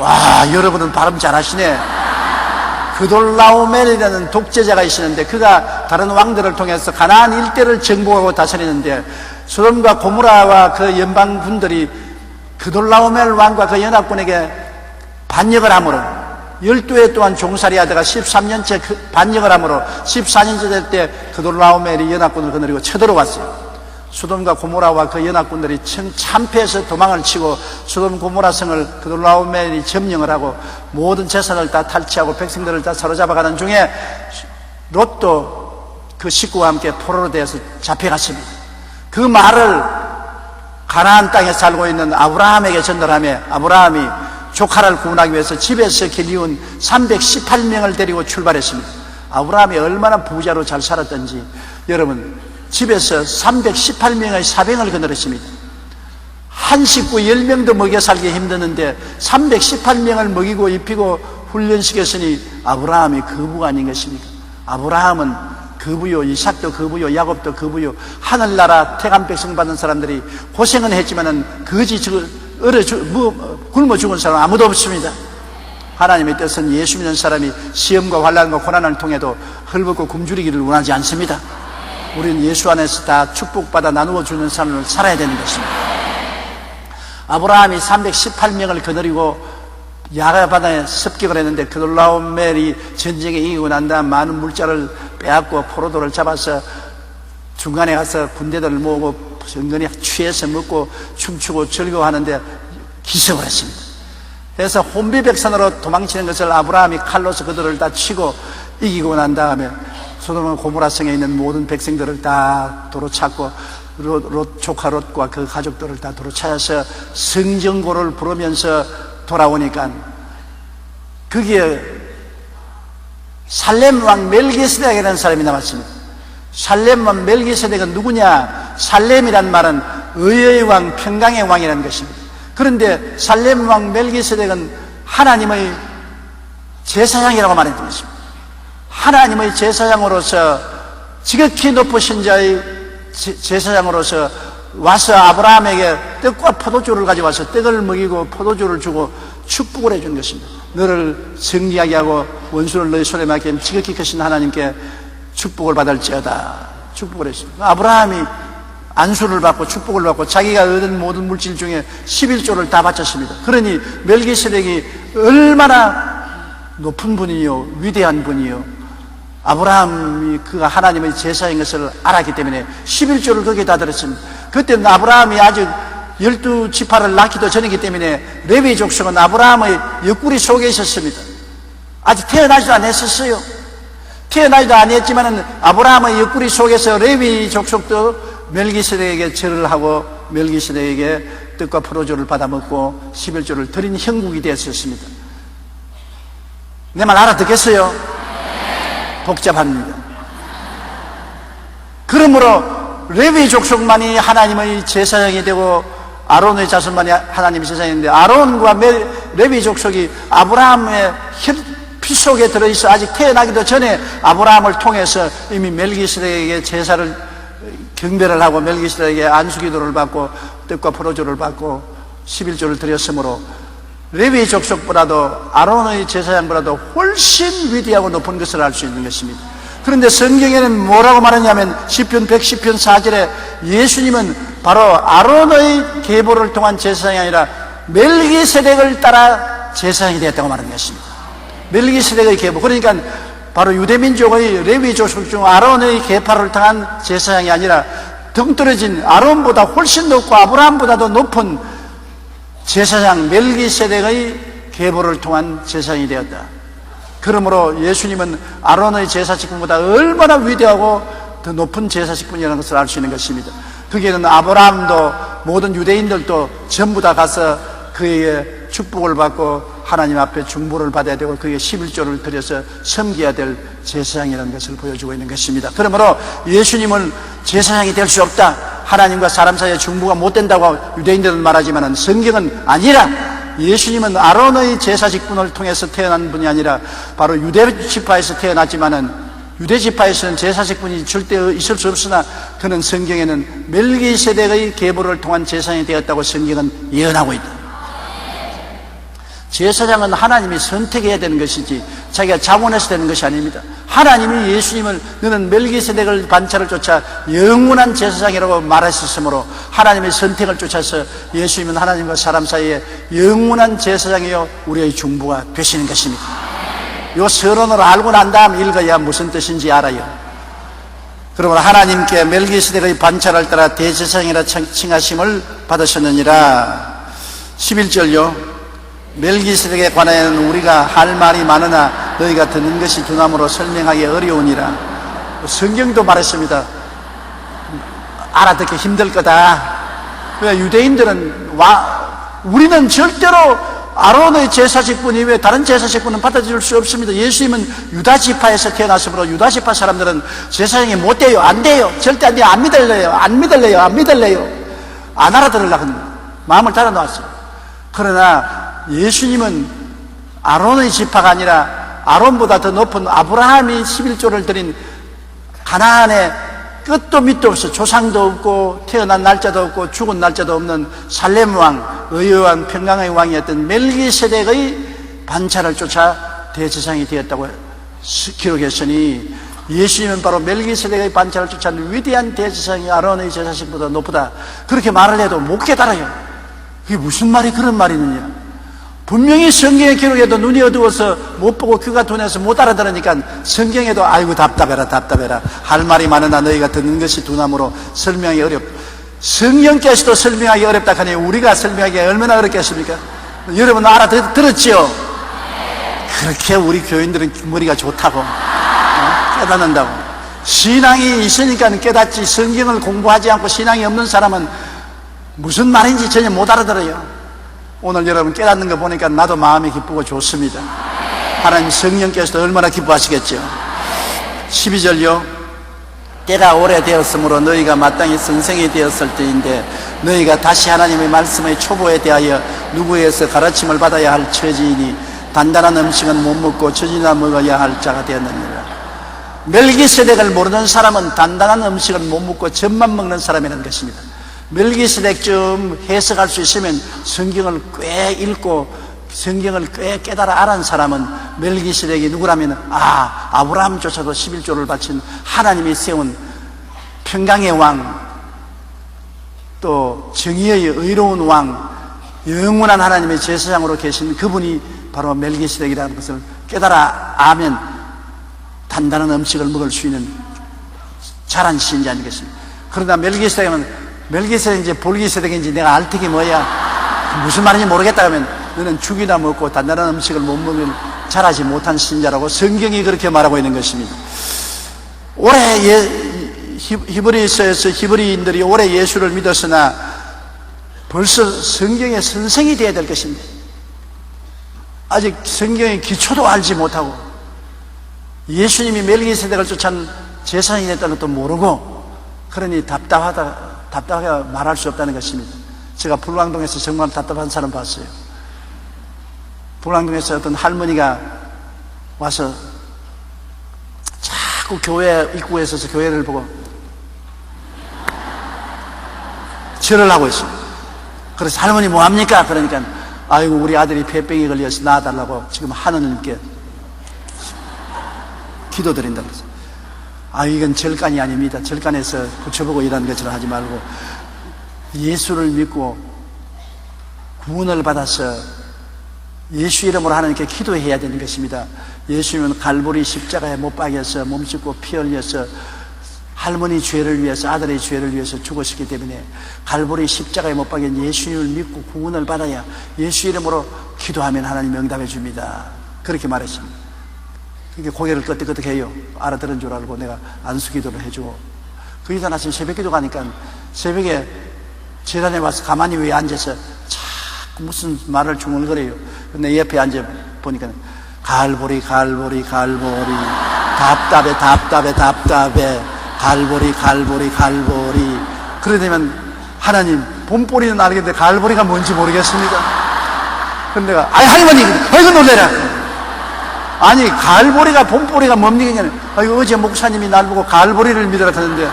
와, 여러분은 발음 잘하시네. 그돌라오멜이라는 독재자가 있었는데 그가 다른 왕들을 통해서 가나안 일대를 정복하고 다스리는데 소돔과 고모라와 그 연방군들이 그돌라오멜 왕과 그 연합군에게 반역을 함으로 12해 동안 종살이 하다가 13년째 반역을 함으로 14년째 될 때 그돌라오멜이 연합군을 거느리고 쳐들어왔어요. 소돔과 고모라와 그 연합군들이 참패해서 도망을 치고 소돔 고모라 성을 그돌라오멜이 점령을 하고 모든 재산을 다 탈취하고 백성들을 다 사로잡아가는 중에 롯도 그 식구와 함께 포로로 되어서 잡혀갔습니다. 그 말을 가나안 땅에 살고 있는 아브라함에게 전달하며 아브라함이 조카를 구원하기 위해서 집에서 길이운 318명을 데리고 출발했습니다. 아브라함이 얼마나 부자로 잘 살았던지 여러분, 집에서 318명의 사병을 거느렸습니다. 한 식구 10명도 먹여 살기 힘드는데 318명을 먹이고 입히고 훈련시켰으니 아브라함이 거부가 아닌 것입니까? 아브라함은 거부요, 이삭도 거부요, 야곱도 거부요. 하늘나라 태간 백성 받은 사람들이 고생은 했지만은 거지 굶어 죽은 사람 아무도 없습니다. 하나님의 뜻은 예수 믿는 사람이 시험과 환난과 고난을 통해도 헐벗고 굶주리기를 원하지 않습니다. 우리는 예수 안에서 다 축복받아 나누어 주는 삶을 살아야 되는 것입니다. 아브라함이 318명을 거느리고 야가 바다에 습격을 했는데 그돌라오멜이 전쟁에 이기고 난 다음 많은 물자를 빼앗고 포로도를 잡아서 중간에 가서 군대들을 모으고 정근히 취해서 먹고 춤추고 즐거워하는데 기습을 했습니다. 그래서 혼비백산으로 도망치는 것을 아브라함이 칼로서 그들을 다 치고 이기고 난 다음에 소돔과 고모라 성에 있는 모든 백성들을 다 도로 찾고 조카 롯과 그 가족들을 다 도로 찾아서 성전고를 부르면서 돌아오니까 거기에 살렘 왕 멜기세덱이라는 사람이 남았습니다. 살렘 왕 멜기세덱은 누구냐? 살렘이란 말은 의의 왕, 평강의 왕이라는 것입니다. 그런데 살렘 왕 멜기세덱은 하나님의 제사장이라고 말했던 것입니다. 하나님의 제사장으로서 지극히 높으신 자의 제사장으로서 와서 아브라함에게 떡과 포도주를 가져와서 떡을 먹이고 포도주를 주고 축복을 해준 것입니다. 너를 승리하게 하고 원수를 너희 손에 맡긴 지극히 크신 하나님께 축복을 받을지어다 축복을 했습니다. 아브라함이 안수를 받고 축복을 받고 자기가 얻은 모든 물질 중에 11조를 다 바쳤습니다. 그러니 멜기세덱이 얼마나 높은 분이요 위대한 분이요 아브라함이 그가 하나님의 제사인 것을 알았기 때문에 11조를 거기에 다 들었습니다. 그때는 아브라함이 아직 12지파를 낳기도 전이기 때문에 레위 족속은 아브라함의 옆구리 속에 있었습니다. 아직 태어나지도 않았었어요. 태어나지도 않았지만은 아브라함의 옆구리 속에서 레위 족속도 멜기세덱에게 절을 하고 멜기세덱에게 떡과 포도주를 받아먹고 11조를 드린 형국이 되었습니다. 내 말 알아듣겠어요? 복잡합니다. 그러므로 레위 족속만이 하나님의 제사장이 되고 아론의 자손만이 하나님의 제사장인데 아론과 레위 족속이 아브라함의 피 속에 들어있어 아직 태어나기도 전에 아브라함을 통해서 이미 멜기세덱에게 제사를 경배를 하고 멜기세덱에게 안수기도를 받고 떡과 포도주를 받고 11조를 드렸으므로 레위 족속보다도 아론의 제사장보다도 훨씬 위대하고 높은 것을 알 수 있는 것입니다. 그런데 성경에는 뭐라고 말하냐면 시편 110편 4절에 예수님은 바로 아론의 계보를 통한 제사장이 아니라 멜기세덱을 따라 제사장이 되었다고 말하는 것입니다. 멜기세덱의 계보, 그러니까 바로 유대민족의 레위 족속 중 아론의 계파를 통한 제사장이 아니라 동떨어진 아론보다 훨씬 높고 아브라함보다도 높은 제사장 멜기세덱의 계보를 통한 제사장이 되었다. 그러므로 예수님은 아론의 제사직분보다 얼마나 위대하고 더 높은 제사직분이라는 것을 알 수 있는 것입니다. 거기에는 아브라함도 모든 유대인들도 전부 다 가서 그에게 축복을 받고 하나님 앞에 중보를 받아야 되고 그에게 11조를 드려서 섬겨야 될 제사장이라는 것을 보여주고 있는 것입니다. 그러므로 예수님은 제사장이 될 수 없다, 하나님과 사람 사이에 중보가 못 된다고 유대인들은 말하지만 성경은 아니라 예수님은 아론의 제사직분을 통해서 태어난 분이 아니라 바로 유대지파에서 태어났지만은 유대지파에서는 제사직분이 절대 있을 수 없으나 그는 성경에는 멜기세덱의 계보를 통한 제사장이 되었다고 성경은 예언하고 있다. 제사장은 하나님이 선택해야 되는 것이지 자기가 자원해서 되는 것이 아닙니다. 하나님이 예수님을 너는 멜기세덱을 반차를 쫓아 영원한 제사장이라고 말하셨으므로 하나님의 선택을 쫓아서 예수님은 하나님과 사람 사이에 영원한 제사장이요 우리의 중보가 되시는 것입니다. 요 서론을 알고 난 다음 읽어야 무슨 뜻인지 알아요. 그러므로 하나님께 멜기세덱의 반차를 따라 대제사장이라 칭하심을 받으셨느니라. 11절요. 멜기세덱에 관하여는 우리가 할 말이 많으나 너희가 듣는 것이 두나무로 설명하기 어려우니라. 성경도 말했습니다. 알아듣기 힘들 거다. 왜 유대인들은 우리는 절대로 아론의 제사직분 이외에 다른 제사직분은 받아줄 수 없습니다. 예수님은 유다 지파에서 태어났으므로 유다 지파 사람들은 제사장이 못 돼요. 안 돼요. 절대 안 돼요. 안 믿을래요. 안 믿을래요. 안 믿을래요. 안 알아들으려고 마음을 달아놓았어요. 그러나 예수님은 아론의 지파가 아니라 아론보다 더 높은 아브라함이 11조를 드린 가나안에 끝도 밑도 없어 조상도 없고 태어난 날짜도 없고 죽은 날짜도 없는 살렘 왕, 의왕, 평강의 왕이었던 멜기세덱의 반차를 쫓아 대제사장이 되었다고 기록했으니 예수님은 바로 멜기세덱의 반차를 쫓아 위대한 대제사장이 아론의 제사식보다 높다. 그렇게 말을 해도 못 깨달아요. 그게 무슨 말이 그런 말이느냐. 분명히 성경에 기록해도 눈이 어두워서 못 보고 귀가 둔해서 못 알아들으니까 성경에도 아이고 답답해라 답답해라 할 말이 많으나 너희가 듣는 것이 두나무로 설명하기 어렵다. 성경께서도 설명하기 어렵다 하니 우리가 설명하기 얼마나 어렵겠습니까? 여러분 알아들었지요? 그렇게 우리 교인들은 머리가 좋다고 깨닫는다고. 신앙이 있으니까 깨닫지 성경을 공부하지 않고 신앙이 없는 사람은 무슨 말인지 전혀 못 알아들어요. 오늘 여러분 깨닫는 거 보니까 나도 마음이 기쁘고 좋습니다. 하나님 성령께서도 얼마나 기뻐하시겠죠. 12절요. 때가 오래되었으므로 너희가 마땅히 선생이 되었을 때인데 너희가 다시 하나님의 말씀의 초보에 대하여 누구에서 가르침을 받아야 할 처지이니 단단한 음식은 못 먹고 젖이나 먹어야 할 자가 되었느니라. 멜기세덱을 모르는 사람은 단단한 음식을 못 먹고 젖만 먹는 사람이라는 것입니다. 멜기세덱 좀 해석할 수 있으면 성경을 꽤 읽고 성경을 꽤 깨달아 알은 사람은 멜기세덱이 누구라면 아브라함조차도 11조를 바친 하나님이 세운 평강의 왕, 또 정의의 의로운 왕, 영원한 하나님의 제사장으로 계신 그분이 바로 멜기세덱이라는 것을 깨달아 아면 단단한 음식을 먹을 수 있는 잘한 신자 아니겠습니까? 그러나 멜기세덱인지 볼기세덱인지 내가 알 테기 뭐야, 무슨 말인지 모르겠다 하면 너는 죽이나 먹고 단단한 음식을 못 먹는 잘하지 못한 신자라고 성경이 그렇게 말하고 있는 것입니다. 올해 히브리서에서 히브리인들이 올해 예수를 믿었으나 벌써 성경의 선생이 되어야 될 것입니다. 아직 성경의 기초도 알지 못하고 예수님이 멜기세덱을 쫓은 제사장이 됐다는 것도 모르고 그러니 답답하게 말할 수 없다는 것입니다. 제가 불광동에서 정말 답답한 사람 봤어요. 불광동에서 어떤 할머니가 와서 자꾸 교회 입구에 서서 교회를 보고 절을 하고 있어요. 그래서 할머니 뭐합니까? 그러니까 아이고 우리 아들이 폐병에 걸려서 나아달라고 지금 하느님께 기도드린다고 했어요. 이건 절간이 아닙니다. 절간에서 붙여보고 이러는 것처럼 하지 말고 예수를 믿고 구원을 받아서 예수 이름으로 하나님께 기도해야 되는 것입니다. 예수님은 갈보리 십자가에 못 박여서 몸짓고 피 흘려서 할머니 죄를 위해서 아들의 죄를 위해서 죽으셨기 때문에 갈보리 십자가에 못 박인 예수님을 믿고 구원을 받아야 예수 이름으로 기도하면 하나님이 응답해 줍니다. 그렇게 말했습니다. 그게 고개를 끄덕끄덕 해요. 알아들은 줄 알고 내가 안수기도를 해주고 거기다 나서 새벽기도 가니까 새벽에 재단에 와서 가만히 왜 앉아서 자꾸 무슨 말을 중얼거려요. 근데 옆에 앉아 보니까 갈보리 갈보리 갈보리 답답해 답답해 답답해 갈보리 갈보리 갈보리. 그러려면 하나님 봄보리는 알겠는데 갈보리가 뭔지 모르겠습니다. 근데 내가 할머니 아이고 놀래라. 아니 갈보리가 봄보리가 뭡니까? 어제 목사님이 날 보고 갈보리를 믿으라 하는데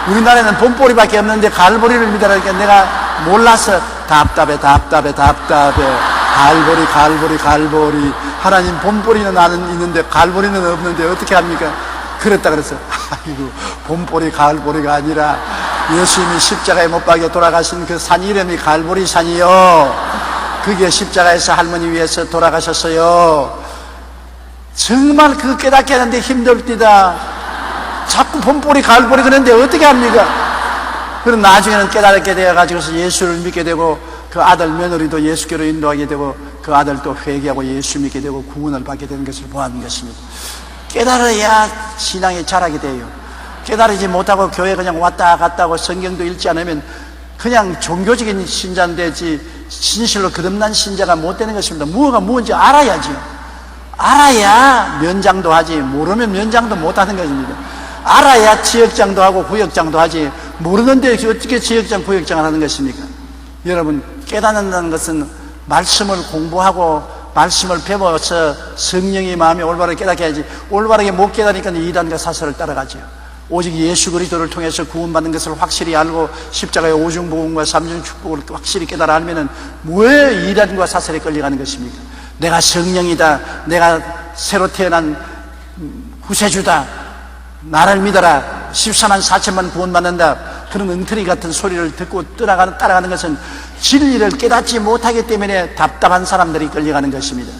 우리나라에는 봄보리밖에 없는데 갈보리를 믿으라니까 내가 몰라서 답답해 답답해 답답해 갈보리. 하나님 봄보리는 나는 있는데 갈보리는 없는데 어떻게 합니까? 그랬다 그랬어. 아이고, 봄보리 가을보리가 아니라 예수님이 십자가에 못 박혀 돌아가신 그 산 이름이 갈보리 산이요. 그게 십자가에서 할머니 위해서 돌아가셨어요. 정말 그 깨닫게 하는데 힘들디다. 자꾸 봄보리 가을보리 그러는데 어떻게 합니까? 그럼 나중에는 깨닫게 되어가지고서 예수를 믿게 되고 그 아들 며느리도 예수께로 인도하게 되고 그 아들도 회개하고 예수 믿게 되고 구원을 받게 되는 것을 보았는 것입니다. 깨달아야 신앙이 자라게 돼요. 깨달지 못하고 교회 그냥 왔다 갔다 하고 성경도 읽지 않으면 그냥 종교적인 신자는 되지 진실로 거듭난 신자가 못 되는 것입니다. 무엇가 무엇인지 알아야죠. 알아야 면장도 하지, 모르면 면장도 못 하는 것입니다. 알아야 지역장도 하고 구역장도 하지, 모르는데 어떻게 지역장 구역장을 하는 것입니까? 여러분, 깨닫는다는 것은 말씀을 공부하고 말씀을 배워서 성령의 마음이 올바르게 깨닫게 해야지, 올바르게 못 깨닫으니까 이단과 사설을 따라가죠. 오직 예수 그리스도를 통해서 구원받는 것을 확실히 알고 십자가의 오중복음과 삼중축복을 확실히 깨달아 알면은 왜 이단과 사설에 끌려가는 것입니까? 내가 성령이다, 내가 새로 태어난 구세주다, 나를 믿어라, 14만 4천만 구원받는다, 그런 엉터리 같은 소리를 듣고 따라가는 것은 진리를 깨닫지 못하기 때문에 답답한 사람들이 끌려가는 것입니다.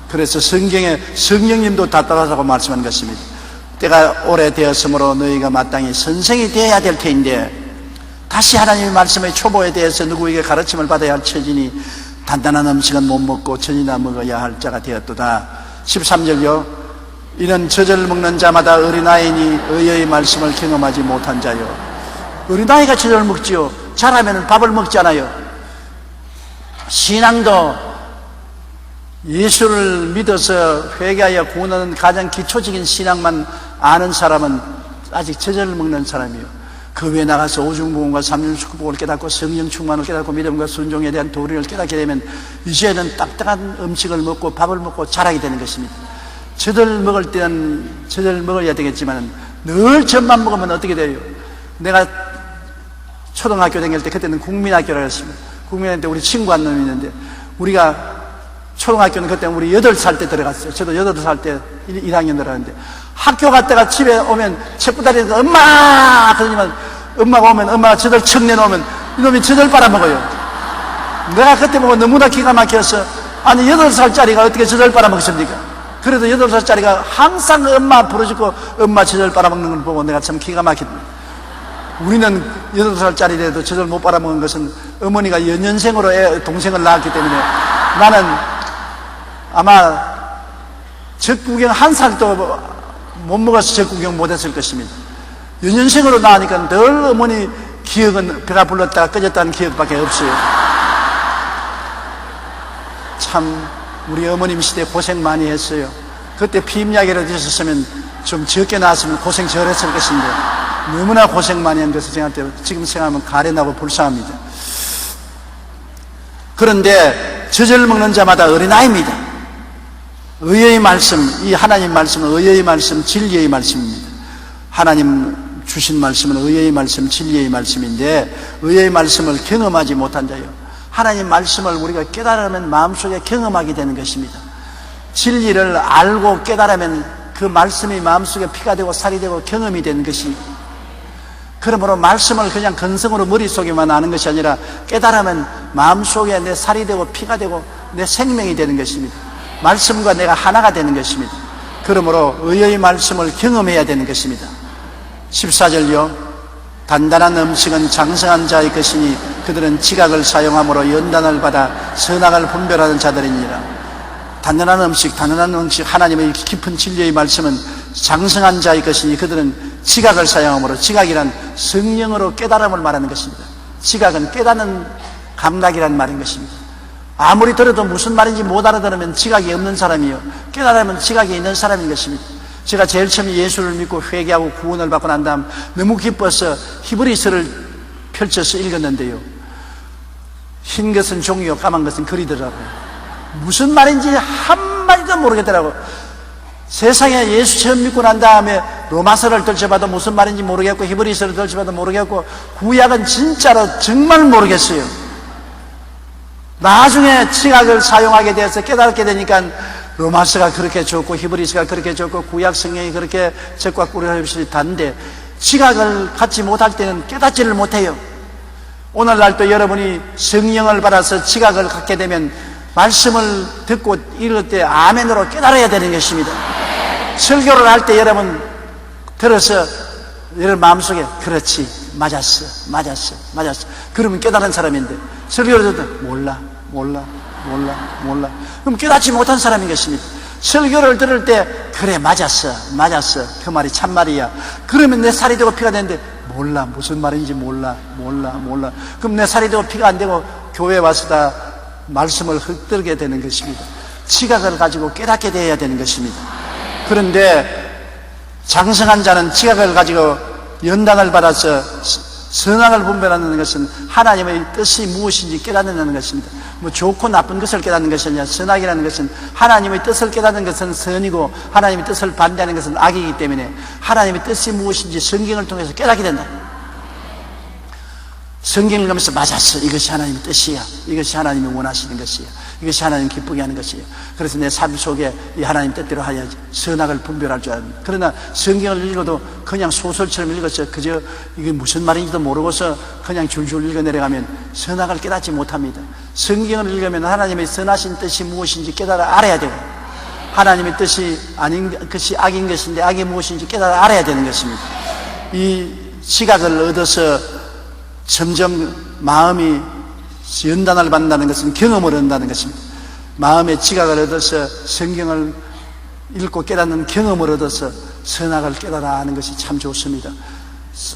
그래서 성경에 성령님도 답답하다고 말씀한 것입니다. 때가 오래되었으므로 너희가 마땅히 선생이 되어야 될 터인데, 다시 하나님의 말씀의 초보에 대해서 누구에게 가르침을 받아야 할 처지니 단단한 음식은 못 먹고 전이나 먹어야 할 자가 되었도다. 13절요. 이는 젖을 먹는 자마다 어린아이니 의의 말씀을 경험하지 못한 자요. 어린아이가 젖을 먹지요. 자라면 밥을 먹잖아요. 신앙도 예수를 믿어서 회개하여 구원하는 가장 기초적인 신앙만 아는 사람은 아직 젖을 먹는 사람이에요. 그 외에 나가서 오중복음과 삼중축복을 깨닫고 성령 충만을 깨닫고 믿음과 순종에 대한 도리를 깨닫게 되면 이제는 딱딱한 음식을 먹고 밥을 먹고 자라게 되는 것입니다. 젖을 먹을 때는 젖을 먹어야 되겠지만 늘 젖만 먹으면 어떻게 돼요? 내가 초등학교 다닐 때 그때는 국민학교라고 했습니다. 국민학교 때 우리 친구 한 놈이 있는데, 우리가 초등학교는 그때 우리 8살 때 들어갔어요. 저도 8살 때 1학년 들어갔는데, 학교 갔다가 집에 오면 책부다리에서 엄마! 그러니까 엄마가 오면 엄마가 젖을 척 내놓으면 이놈이 젖을 빨아먹어요. 내가 그때 보고 너무나 기가 막혀서, 아니 8살짜리가 어떻게 젖을 빨아먹습니까? 그래도 8살짜리가 항상 엄마 부르짖고 엄마 젖을 빨아먹는 걸 보고 내가 참 기가 막힙니다. 우리는 8살짜리라도 젖을 못 빨아먹은 것은 어머니가 연년생으로 동생을 낳았기 때문에, 나는 아마 젖구경 1살도 못 먹어서 젖구경 못했을 것입니다. 연년생으로 낳으니까 늘 어머니 기억은 배가 불렀다가 꺼졌다는 기억밖에 없어요. 참 우리 어머님 시대 고생 많이 했어요. 그때 피임약이라도 있었으면 좀 적게 나왔으면 고생 덜 했을 것인데 너무나 고생 많이 한 것을 지금 생각하면 가련하고 불쌍합니다. 그런데 젖을 먹는 자마다 어린아이입니다. 의의 말씀, 이 하나님 말씀은 의의 말씀, 진리의 말씀입니다. 하나님 주신 말씀은 의의 말씀, 진리의 말씀인데 의의 말씀을 경험하지 못한 자요. 하나님 말씀을 우리가 깨달으면 마음속에 경험하게 되는 것입니다. 진리를 알고 깨달으면 그 말씀이 마음속에 피가 되고 살이 되고 경험이 되는 것이, 그러므로 말씀을 그냥 근성으로 머릿속에만 아는 것이 아니라 깨달으면 마음속에 내 살이 되고 피가 되고 내 생명이 되는 것입니다. 말씀과 내가 하나가 되는 것입니다. 그러므로 의의 말씀을 경험해야 되는 것입니다. 14절요. 단단한 음식은 장성한 자의 것이니 그들은 지각을 사용함으로 연단을 받아 선악을 분별하는 자들이니라. 단단한 음식 하나님의 깊은 진리의 말씀은 장성한 자의 것이니 그들은 지각을 사용함으로, 지각이란 성령으로 깨달음을 말하는 것입니다. 지각은 깨닫는 감각이란 말인 것입니다. 아무리 들어도 무슨 말인지 못 알아들으면 지각이 없는 사람이요, 깨달으면 지각이 있는 사람인 것입니다. 제가 제일 처음에 예수를 믿고 회개하고 구원을 받고 난 다음 너무 기뻐서 히브리서를 펼쳐서 읽었는데요, 흰 것은 종이요 까만 것은 글이더라고요. 무슨 말인지 한마디도 모르겠더라고요. 세상에 예수 처음 믿고 난 다음에 로마서를 들춰봐도 무슨 말인지 모르겠고 히브리서를 들춰봐도 모르겠고 구약은 진짜로 정말 모르겠어요. 나중에 지각을 사용하게 돼서 깨닫게 되니까 로마서가 그렇게 좋고 히브리서가 그렇게 좋고 구약 성경이 그렇게 적과 꿀이 없이 단데 지각을 갖지 못할 때는 깨닫지를 못해요. 오늘날도 여러분이 성령을 받아서 지각을 갖게 되면 말씀을 듣고 읽을 때 아멘으로 깨달아야 되는 것입니다. 설교를 할 때 여러분 들어서 여러분 마음속에 그렇지, 맞았어. 그러면 깨달은 사람인데 설교를 듣다 몰라. 그럼 깨닫지 못한 사람인 것입니다. 설교를 들을 때 그래 맞았어 그 말이 참말이야. 그러면 내 살이 되고 피가 되는데 몰라, 무슨 말인지 몰라. 그럼 내 살이 되고 피가 안 되고 교회에 와서 다 말씀을 흩뜨게 되는 것입니다. 지각을 가지고 깨닫게 되어야 되는 것입니다. 그런데 장성한 자는 지각을 가지고 연단을 받아서 선악을 분별하는 것은 하나님의 뜻이 무엇인지 깨닫는 것입니다. 뭐 좋고 나쁜 것을 깨닫는 것이 아니라 선악이라는 것은 하나님의 뜻을 깨닫는 것은 선이고 하나님의 뜻을 반대하는 것은 악이기 때문에 하나님의 뜻이 무엇인지 성경을 통해서 깨닫게 된다. 성경을 읽으면서 맞았어, 이것이 하나님의 뜻이야, 이것이 하나님이 원하시는 것이야, 이것이 하나님 기쁘게 하는 것이에요. 그래서 내 삶 속에 이 하나님 뜻대로 하여야지 선악을 분별할 줄 압니다. 그러나 성경을 읽어도 그냥 소설처럼 읽어서 그저 이게 무슨 말인지도 모르고서 그냥 줄줄 읽어 내려가면 선악을 깨닫지 못합니다. 성경을 읽으면 하나님의 선하신 뜻이 무엇인지 깨달아 알아야 되고 하나님의 뜻이 아닌 것이 악인 것인데 악이 무엇인지 깨달아 알아야 되는 것입니다. 이 지각을 얻어서 점점 마음이 연단을 받는다는 것은 경험을 얻는다는 것입니다. 마음의 지각을 얻어서 성경을 읽고 깨닫는 경험을 얻어서 선악을 깨달아 아는 것이 참 좋습니다.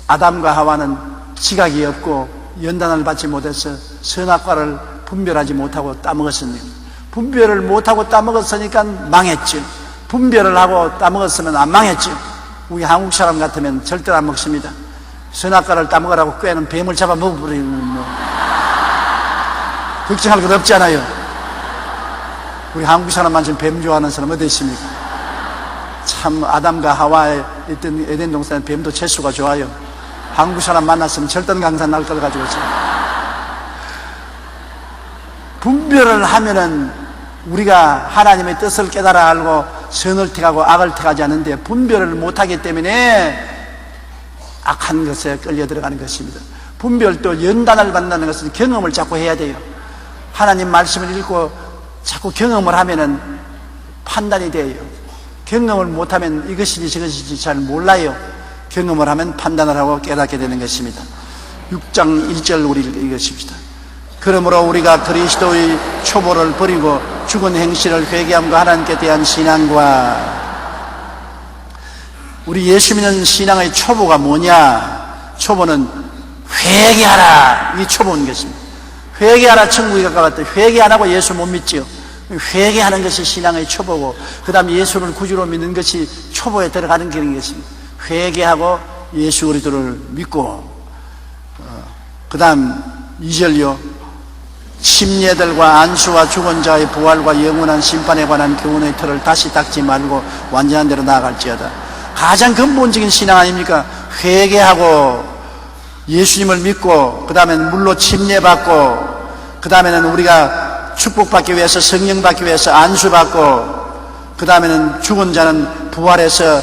아담과 하와는 지각이 없고 연단을 받지 못해서 선악과를 분별하지 못하고 따먹었습니다. 분별을 못하고 따먹었으니까 망했죠. 분별을 하고 따먹었으면 안 망했죠. 우리 한국 사람 같으면 절대로 안 먹습니다. 선악과를 따먹으라고 꾀는 뱀을 잡아 먹어버리면 뭐 걱정할 것 없잖아요. 우리 한국 사람만 지금 뱀 좋아하는 사람 어디 있습니까? 참 아담과 하와에 있던 에덴 동산에 뱀도 채수가 좋아요. 한국 사람 만났으면 절단 강산 날 걸 가지고 분별을 하면은 우리가 하나님의 뜻을 깨달아 알고 선을 택하고 악을 택하지 않는데 분별을 못하기 때문에 악한 것에 끌려 들어가는 것입니다. 분별도 연단을 받는다는 것은 경험을 자꾸 해야 돼요. 하나님 말씀을 읽고 자꾸 경험을 하면은 판단이 돼요. 경험을 못하면 이것인지 저것인지 잘 몰라요. 경험을 하면 판단을 하고 깨닫게 되는 것입니다. 6장 1절 우리 읽으십시다. 그러므로 우리가 그리스도의 초보를 버리고 죽은 행실을 회개함과 하나님께 대한 신앙과 우리 예수 믿는 신앙의 초보가 뭐냐? 초보는 회개하라, 이 초보인 것입니다. 회개하라, 천국이 가까웠다. 회개 안 하고 예수 못 믿지요. 회개하는 것이 신앙의 초보고 그 다음 예수를 구주로 믿는 것이 초보에 들어가는 길인 것입니다. 회개하고 예수 그리스도를 믿고 그 다음 2절요. 심례들과 안수와 죽은 자의 부활과 영원한 심판에 관한 교훈의 틀을 다시 닦지 말고 완전한 대로 나아갈지어다. 가장 근본적인 신앙 아닙니까? 회개하고 예수님을 믿고 그 다음에는 물로 침례받고 그 다음에는 우리가 축복받기 위해서 성령 받기 위해서 안수받고 그 다음에는 죽은 자는 부활해서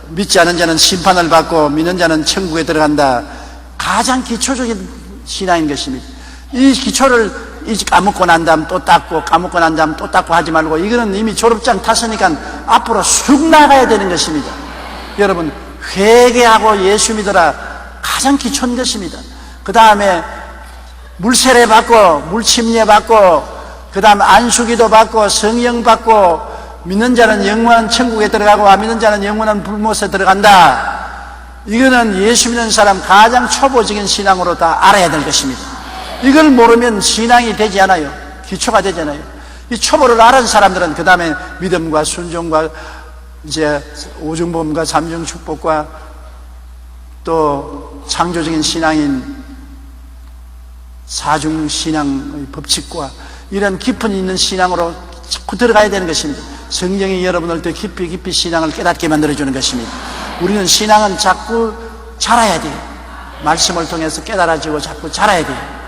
믿지 않은 자는 심판을 받고 믿는 자는 천국에 들어간다. 가장 기초적인 신앙인 것입니다. 이 기초를 까먹고 난 다음 또 닦고 까먹고 난 다음 또 닦고 하지 말고 이거는 이미 졸업장 탔으니까 앞으로 쑥 나가야 되는 것입니다. 여러분 회개하고 예수 믿어라 가장 기초인 것입니다. 그 다음에 물세례 받고 물침례 받고 그 다음 안수기도 받고 성령 받고 믿는 자는 영원한 천국에 들어가고 안 믿는 자는 영원한 불못에 들어간다. 이거는 예수 믿는 사람 가장 초보적인 신앙으로 다 알아야 될 것입니다. 이걸 모르면 신앙이 되지 않아요. 기초가 되지 않아요. 이 초보를 알은 사람들은 그 다음에 믿음과 순종과 이제 오중범과 삼중 축복과 또 창조적인 신앙인 사중 신앙의 법칙과 이런 깊은 있는 신앙으로 자꾸 들어가야 되는 것입니다. 성경이 여러분을 더 깊이 신앙을 깨닫게 만들어주는 것입니다. 우리는 신앙은 자꾸 자라야 돼요. 말씀을 통해서 깨달아지고 자꾸 자라야 돼요.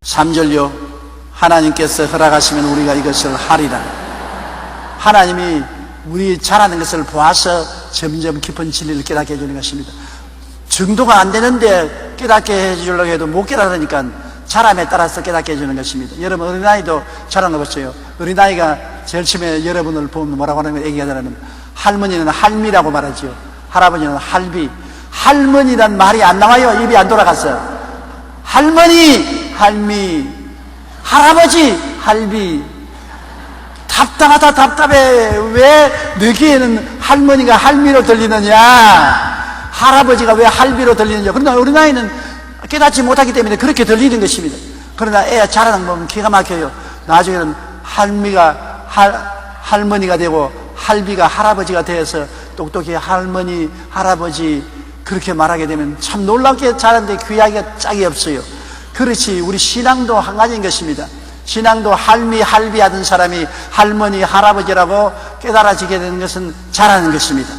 3절요. 하나님께서 허락하시면 우리가 이것을 하리라. 하나님이 우리 잘하는 것을 보아서 점점 깊은 진리를 깨닫게 해주는 것입니다. 정도가 안 되는데 깨닫게 해주려고 해도 못 깨달으니까 자람에 따라서 깨닫게 해주는 것입니다. 여러분 어린아이도 잘하는 거 보세요. 어린아이가 제일 처음에 여러분을 보면 뭐라고 하는 거 얘기하자면 할머니는 할미라고 말하죠. 할아버지는 할비. 할머니란 말이 안 나와요. 입이 안 돌아갔어요. 할머니, 할미, 할아버지, 할비. 답답하다 답답해. 왜 너기에는 할머니가 할미로 들리느냐, 할아버지가 왜 할비로 들리느냐. 그러나 어린아이는 깨닫지 못하기 때문에 그렇게 들리는 것입니다. 그러나 애 자라는 거 보면 기가 막혀요. 나중에는 할미가 할머니가 되고 할비가 할아버지가 되어서 똑똑히 할머니, 할아버지 그렇게 말하게 되면 참 놀랍게 자라는데 귀하기가 짝이 없어요. 그렇지 우리 신앙도 한 가지인 것입니다. 신앙도 할미, 할비 하던 사람이 할머니, 할아버지라고 깨달아지게 되는 것은 잘하는 것입니다.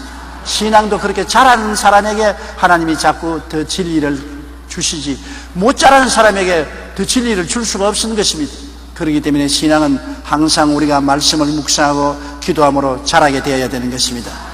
신앙도 그렇게 잘하는 사람에게 하나님이 자꾸 더 진리를 주시지, 못 잘하는 사람에게 더 진리를 줄 수가 없는 것입니다. 그렇기 때문에 신앙은 항상 우리가 말씀을 묵상하고 기도함으로 자라게 되어야 되는 것입니다.